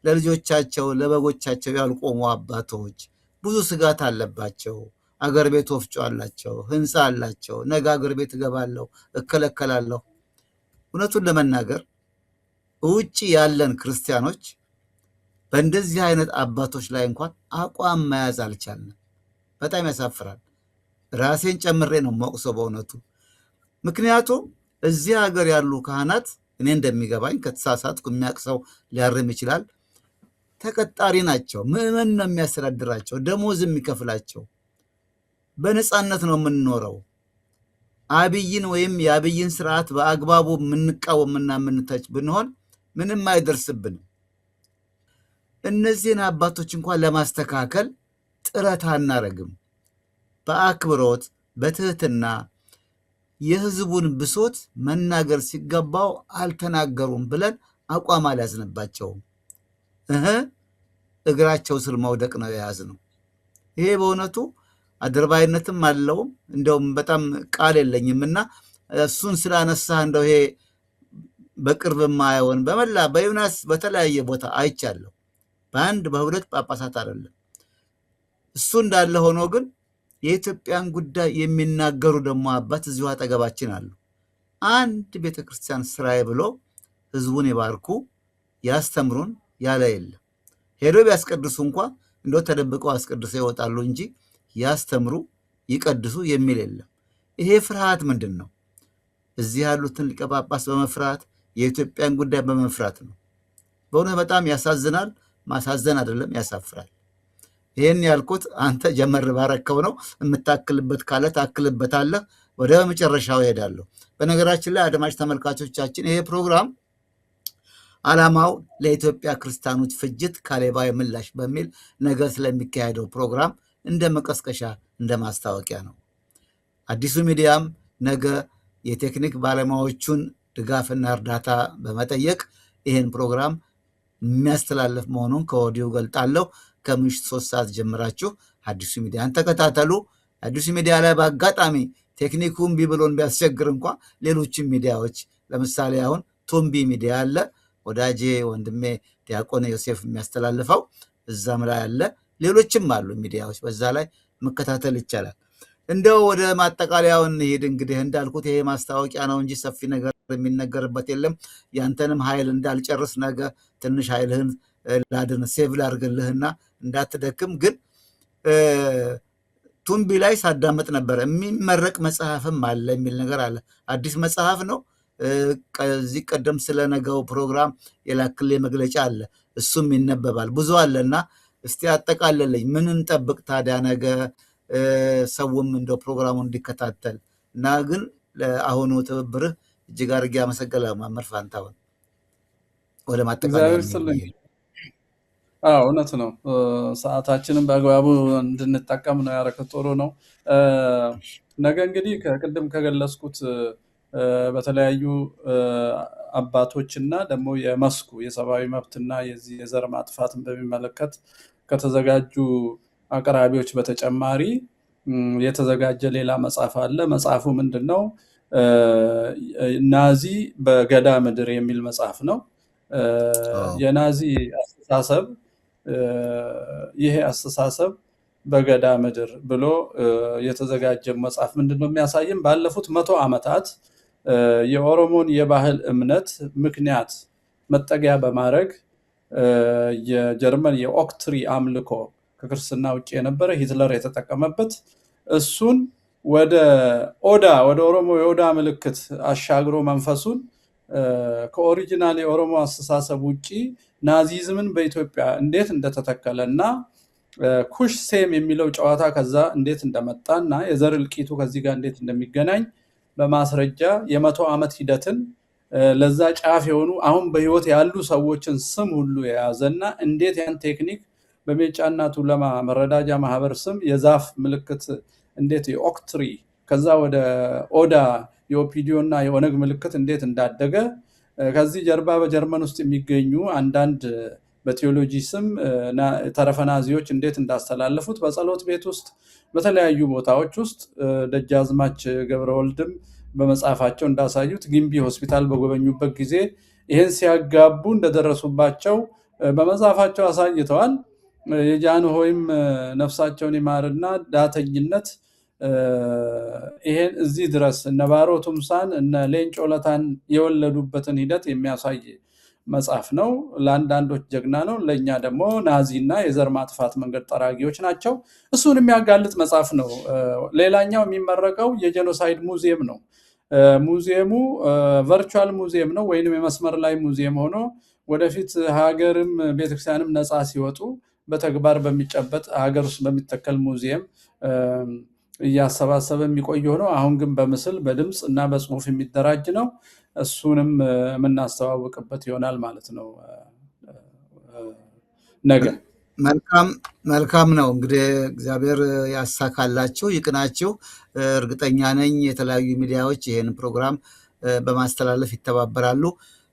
ለልጆቻቸው ለበጎቻቸው ያልቆሙ አባቶች ብዙ ስጋት አለባቸው። አገር ቤት ወፍጮ አላቸው፣ ህንፃ አላቸው። ነገ አገር ቤት እገባለሁ፣ እከለከላለሁ። እውነቱን ለመናገር ውጭ ያለን ክርስቲያኖች በእንደዚህ አይነት አባቶች ላይ እንኳን አቋም መያዝ አልቻልንም። በጣም ያሳፍራል። ራሴን ጨምሬ ነው የማውቅሰው በእውነቱ። ምክንያቱም እዚህ ሀገር ያሉ ካህናት እኔ እንደሚገባኝ ከተሳሳትኩ የሚያውቅ ሰው ሊያርም ይችላል። ተቀጣሪ ናቸው። ምዕመን ነው የሚያስተዳድራቸው፣ ደሞዝ የሚከፍላቸው። በነፃነት ነው የምንኖረው። አብይን ወይም የአብይን ስርዓት በአግባቡ የምንቃወምና የምንተች ብንሆን ምንም አይደርስብንም። እነዚህን አባቶች እንኳን ለማስተካከል ጥረት አናረግም። በአክብሮት በትህትና የህዝቡን ብሶት መናገር ሲገባው አልተናገሩም ብለን አቋም አልያዝንባቸውም። እግራቸው ስር መውደቅ ነው የያዝነው። ይሄ በእውነቱ አድርባይነትም አለውም። እንደውም በጣም ቃል የለኝም እና እሱን ስላነሳህ እንደው ይሄ በቅርብ ማየውን በመላ በዩናስ በተለያየ ቦታ አይቻለሁ። በአንድ በሁለት ጳጳሳት አይደለም። እሱ እንዳለ ሆኖ ግን የኢትዮጵያን ጉዳይ የሚናገሩ ደግሞ አባት እዚሁ አጠገባችን አሉ። አንድ ቤተክርስቲያን ስራዬ ብሎ ህዝቡን ይባርኩ ያስተምሩን ያለ የለም። ሄዶ ቢያስቀድሱ እንኳ እንደው ተደብቀው አስቀድሰው ይወጣሉ እንጂ ያስተምሩ ይቀድሱ የሚል የለም። ይሄ ፍርሃት ምንድን ነው? እዚህ ያሉትን ሊቀ ጳጳስ በመፍራት የኢትዮጵያን ጉዳይ በመፍራት ነው። በእውነት በጣም ያሳዝናል። ማሳዘን አይደለም ያሳፍራል። ይህን ያልኩት አንተ ጀመር ባረከው ነው። የምታክልበት ካለ ታክልበታለህ። ወደ መጨረሻው እሄዳለሁ። በነገራችን ላይ አድማጭ ተመልካቾቻችን ይሄ ፕሮግራም ዓላማው ለኢትዮጵያ ክርስቲያኖች ፍጅት ካሌባዊ ምላሽ በሚል ነገር ስለሚካሄደው ፕሮግራም እንደ መቀስቀሻ እንደ ማስታወቂያ ነው። አዲሱ ሚዲያም ነገ የቴክኒክ ባለሙያዎቹን ድጋፍና እርዳታ በመጠየቅ ይህን ፕሮግራም የሚያስተላልፍ መሆኑን ከወዲሁ ገልጣለሁ። ከምሽት 3 ሰዓት ጀምራችሁ አዲሱ ሚዲያን ተከታተሉ። አዲሱ ሚዲያ ላይ በአጋጣሚ ቴክኒኩን ቢብሎን ቢያስቸግር እንኳ ሌሎችም ሚዲያዎች ለምሳሌ አሁን ቱምቢ ሚዲያ አለ፣ ወዳጄ ወንድሜ ዲያቆን ዮሴፍ የሚያስተላልፈው እዛም ላይ አለ። ሌሎችም አሉ ሚዲያዎች፣ በዛ ላይ መከታተል ይቻላል። እንደው ወደ ማጠቃለያው እንሂድ። እንግዲህ እንዳልኩት ይሄ ማስታወቂያ ነው እንጂ ሰፊ ነገር የሚነገርበት የለም። ያንተንም ኃይል እንዳልጨርስ ነገ ትንሽ ኃይልህን ላድን ሴቭ ላድርግልህና እንዳትደክም። ግን ቱምቢ ላይ ሳዳመጥ ነበረ የሚመረቅ መጽሐፍም አለ የሚል ነገር አለ። አዲስ መጽሐፍ ነው። ከዚህ ቀደም ስለነገው ፕሮግራም የላክል መግለጫ አለ፣ እሱም ይነበባል። ብዙ አለና እስቲ አጠቃለለኝ። ምን እንጠብቅ ታዲያ ነገ ሰውም እንደው ፕሮግራሙን እንዲከታተል እና ግን ለአሁኑ ትብብርህ እጅግ አድርጌ አመሰግናለሁ መምህር ፋንታሁን። ወደ ማጠቃለያ እውነት ነው። ሰዓታችንን በአግባቡ እንድንጠቀም ነው ያደረኩት። ጥሩ ነው። ነገ እንግዲህ ከቅድም ከገለጽኩት በተለያዩ አባቶችና ደግሞ የመስኩ የሰብአዊ መብትና የዚህ የዘር ማጥፋትን በሚመለከት ከተዘጋጁ አቅራቢዎች በተጨማሪ የተዘጋጀ ሌላ መጽሐፍ አለ። መጽሐፉ ምንድን ነው? ናዚ በገዳ ምድር የሚል መጽሐፍ ነው። የናዚ አስተሳሰብ ይሄ አስተሳሰብ በገዳ ምድር ብሎ የተዘጋጀ መጽሐፍ ምንድን ነው የሚያሳይም ባለፉት 100 ዓመታት የኦሮሞን የባህል እምነት ምክንያት መጠጊያ በማድረግ የጀርመን የኦክትሪ አምልኮ ከክርስትና ውጭ የነበረ ሂትለር የተጠቀመበት እሱን ወደ ኦሮሞ የኦዳ ምልክት አሻግሮ መንፈሱን ከኦሪጂናል የኦሮሞ አስተሳሰብ ውጭ ናዚዝምን በኢትዮጵያ እንዴት እንደተተከለ እና ኩሽ ሴም የሚለው ጨዋታ ከዛ እንዴት እንደመጣና የዘር እልቂቱ ከዚህ ጋር እንዴት እንደሚገናኝ በማስረጃ የ100 ዓመት ሂደትን ለዛ ጫፍ የሆኑ አሁን በህይወት ያሉ ሰዎችን ስም ሁሉ የያዘና እንዴት ያን ቴክኒክ በሜጫና ቱለማ መረዳጃ ማህበር ስም የዛፍ ምልክት እንዴት የኦክትሪ ከዛ ወደ ኦዳ የኦፒዲዮ እና የኦነግ ምልክት እንዴት እንዳደገ ከዚህ ጀርባ በጀርመን ውስጥ የሚገኙ አንዳንድ በቴዎሎጂ ስም ተረፈ ናዚዎች እንዴት እንዳስተላለፉት በጸሎት ቤት ውስጥ በተለያዩ ቦታዎች ውስጥ ደጃዝማች ገብረወልድም በመጽሐፋቸው እንዳሳዩት ግንቢ ሆስፒታል በጎበኙበት ጊዜ ይህን ሲያጋቡ እንደደረሱባቸው በመጽሐፋቸው አሳይተዋል። የጃንሆይም ነፍሳቸውን ይማርና ዳተኝነት ይሄን እዚህ ድረስ እነ ባሮ ቱምሳን እነ ሌንጮ ለታን የወለዱበትን ሂደት የሚያሳይ መጽሐፍ ነው። ለአንዳንዶች ጀግና ነው፣ ለእኛ ደግሞ ናዚና የዘር ማጥፋት መንገድ ጠራጊዎች ናቸው። እሱን የሚያጋልጥ መጽሐፍ ነው። ሌላኛው የሚመረቀው የጄኖሳይድ ሙዚየም ነው። ሙዚየሙ ቨርቹዋል ሙዚየም ነው ወይንም የመስመር ላይ ሙዚየም ሆኖ ወደፊት ሀገርም ቤተክርስቲያንም ነፃ ሲወጡ በተግባር በሚጨበጥ ሀገር ውስጥ በሚተከል ሙዚየም እያሰባሰበ የሚቆይ ሆኖ አሁን ግን በምስል በድምፅ እና በጽሁፍ የሚደራጅ ነው። እሱንም የምናስተዋውቅበት ይሆናል ማለት ነው ነገ። መልካም ነው። እንግዲህ እግዚአብሔር ያሳካላችሁ፣ ይቅናችሁ። እርግጠኛ ነኝ የተለያዩ ሚዲያዎች ይህን ፕሮግራም በማስተላለፍ ይተባበራሉ።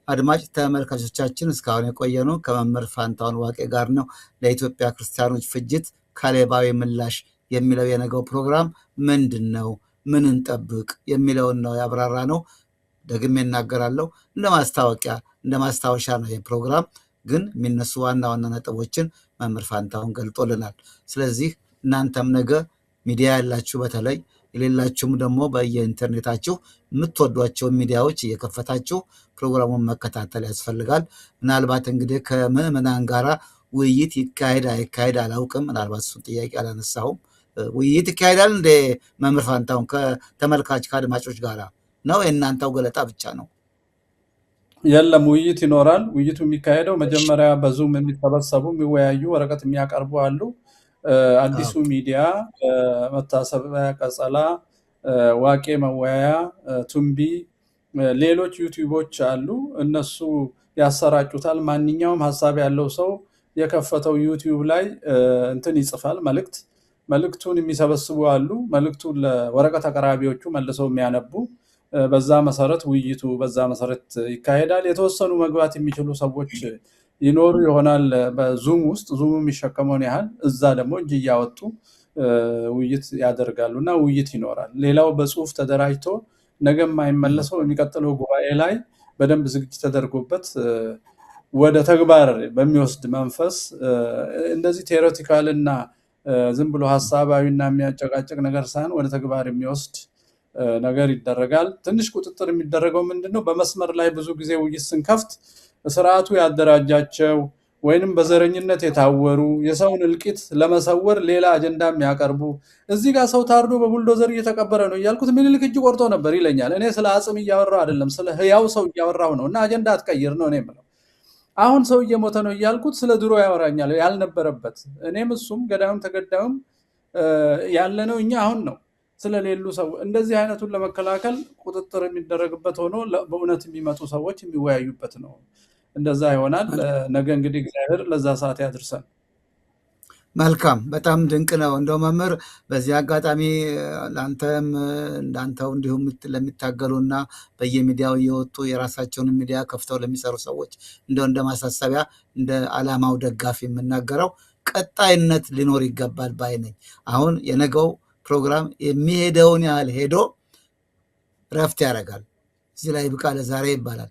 አድማጭ ተመልካቾቻችን እስካሁን የቆየ ነው ከመምህር ፋንታሁን ዋቄ ጋር ነው። ለኢትዮጵያ ክርስቲያኖች ፍጅት ካሌባዊ ምላሽ የሚለው የነገው ፕሮግራም ምንድን ነው፣ ምን እንጠብቅ የሚለውን ነው ያብራራ ነው። ደግሜ እናገራለሁ፣ እንደ ማስታወቂያ እንደ ማስታወሻ ነው ይህ ፕሮግራም፣ ግን የሚነሱ ዋና ዋና ነጥቦችን መምህር ፋንታሁን ገልጦልናል። ስለዚህ እናንተም ነገ ሚዲያ ያላችሁ በተለይ የሌላችሁም ደግሞ በየኢንተርኔታችሁ የምትወዷቸውን ሚዲያዎች እየከፈታችሁ ፕሮግራሙን መከታተል ያስፈልጋል። ምናልባት እንግዲህ ከምዕመናን ጋራ ውይይት ይካሄድ አይካሄድ አላውቅም። ምናልባት እሱን ጥያቄ አላነሳሁም። ውይይት ይካሄዳል እንደ መምህር ፋንታሁን ከተመልካች ከአድማጮች ጋራ ነው? የእናንተው ገለጣ ብቻ ነው? የለም፣ ውይይት ይኖራል። ውይይቱ የሚካሄደው መጀመሪያ በዙም የሚሰበሰቡ የሚወያዩ ወረቀት የሚያቀርቡ አሉ። አዲሱ ሚዲያ፣ መታሰቢያ ቀጸላ፣ ዋቄ መወያያ፣ ቱምቢ፣ ሌሎች ዩቲዩቦች አሉ። እነሱ ያሰራጩታል። ማንኛውም ሀሳብ ያለው ሰው የከፈተው ዩቲዩብ ላይ እንትን ይጽፋል፣ መልእክቱን የሚሰበስቡ አሉ። መልእክቱን ለወረቀት አቅራቢዎቹ መልሰው የሚያነቡ፣ በዛ መሰረት ውይይቱ በዛ መሰረት ይካሄዳል። የተወሰኑ መግባት የሚችሉ ሰዎች ይኖሩ ይሆናል በዙም ውስጥ፣ ዙም የሚሸከመውን ያህል እዛ ደግሞ እጅ እያወጡ ውይይት ያደርጋሉ እና ውይይት ይኖራል። ሌላው በጽሁፍ ተደራጅቶ ነገ የማይመለሰው የሚቀጥለው ጉባኤ ላይ በደንብ ዝግጅት ተደርጎበት ወደ ተግባር በሚወስድ መንፈስ እንደዚህ ቴዎሬቲካል እና ዝም ብሎ ሀሳባዊና የሚያጨቃጭቅ ነገር ሳይሆን ወደ ተግባር የሚወስድ ነገር ይደረጋል። ትንሽ ቁጥጥር የሚደረገው ምንድነው? በመስመር ላይ ብዙ ጊዜ ውይይት ስንከፍት ስርዓቱ ያደራጃቸው ወይንም በዘረኝነት የታወሩ የሰውን እልቂት ለመሰወር ሌላ አጀንዳ የሚያቀርቡ፣ እዚህ ጋር ሰው ታርዶ በቡልዶዘር እየተቀበረ ነው እያልኩት ምኒልክ እጅ ቆርጦ ነበር ይለኛል። እኔ ስለ አጽም እያወራሁ አይደለም፣ ስለ ህያው ሰው እያወራሁ ነው። እና አጀንዳ አትቀይር ነው እኔ የምለው። አሁን ሰው እየሞተ ነው እያልኩት ስለ ድሮ ያወራኛል ያልነበረበት። እኔም እሱም ገዳዩም ተገዳዩም ያለነው እኛ አሁን ነው። ስለሌሉ ሰው እንደዚህ አይነቱን ለመከላከል ቁጥጥር የሚደረግበት ሆኖ በእውነት የሚመጡ ሰዎች የሚወያዩበት ነው። እንደዛ ይሆናል። ነገ እንግዲህ እግዚአብሔር ለዛ ሰዓት ያድርሰን። መልካም፣ በጣም ድንቅ ነው። እንደው መምህር በዚህ አጋጣሚ ለአንተም እንዳንተው እንዲሁም ለሚታገሉና በየሚዲያው እየወጡ የራሳቸውን ሚዲያ ከፍተው ለሚሰሩ ሰዎች እንደው እንደ ማሳሰቢያ እንደ ዓላማው ደጋፊ የምናገረው ቀጣይነት ሊኖር ይገባል ባይ ነኝ። አሁን የነገው ፕሮግራም የሚሄደውን ያህል ሄዶ ረፍት ያደርጋል። እዚህ ላይ ብቃ ለዛሬ ይባላል።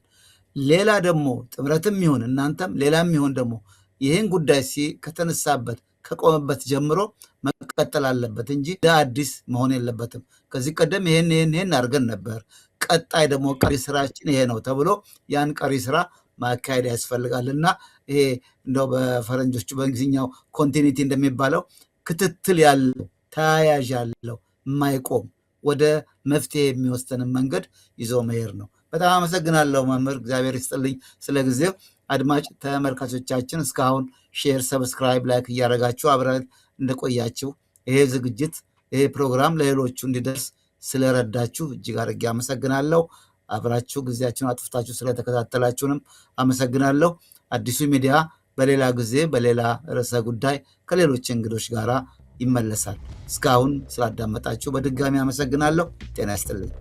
ሌላ ደግሞ ጥምረትም ይሁን እናንተም ሌላም ይሁን ደግሞ ይህን ጉዳይ ከተነሳበት ከቆመበት ጀምሮ መቀጠል አለበት እንጂ አዲስ መሆን የለበትም። ከዚህ ቀደም ይሄን አድርገን ነበር፣ ቀጣይ ደግሞ ቀሪ ስራችን ይሄ ነው ተብሎ ያን ቀሪ ስራ ማካሄድ ያስፈልጋልና ይሄ እንደው በፈረንጆቹ በእንግሊዝኛው ኮንቲኒቲ እንደሚባለው ክትትል ያለው ተያያዥ ያለው የማይቆም ወደ መፍትሄ የሚወስደንን መንገድ ይዞ መሄድ ነው። በጣም አመሰግናለሁ መምህር፣ እግዚአብሔር ይስጥልኝ ስለ ጊዜው። አድማጭ ተመልካቾቻችን እስካሁን ሼር፣ ሰብስክራይብ፣ ላይክ እያደረጋችሁ አብረን እንደቆያችሁ ይሄ ዝግጅት ይሄ ፕሮግራም ለሌሎቹ እንዲደርስ ስለረዳችሁ እጅግ አድርጌ አመሰግናለሁ። አብራችሁ ጊዜያችሁን አጥፍታችሁ ስለተከታተላችሁንም አመሰግናለሁ። አዲሱ ሚዲያ በሌላ ጊዜ በሌላ ርዕሰ ጉዳይ ከሌሎች እንግዶች ጋር ይመለሳል። እስካሁን ስላዳመጣችሁ በድጋሚ አመሰግናለሁ። ጤና ይስጥልኝ።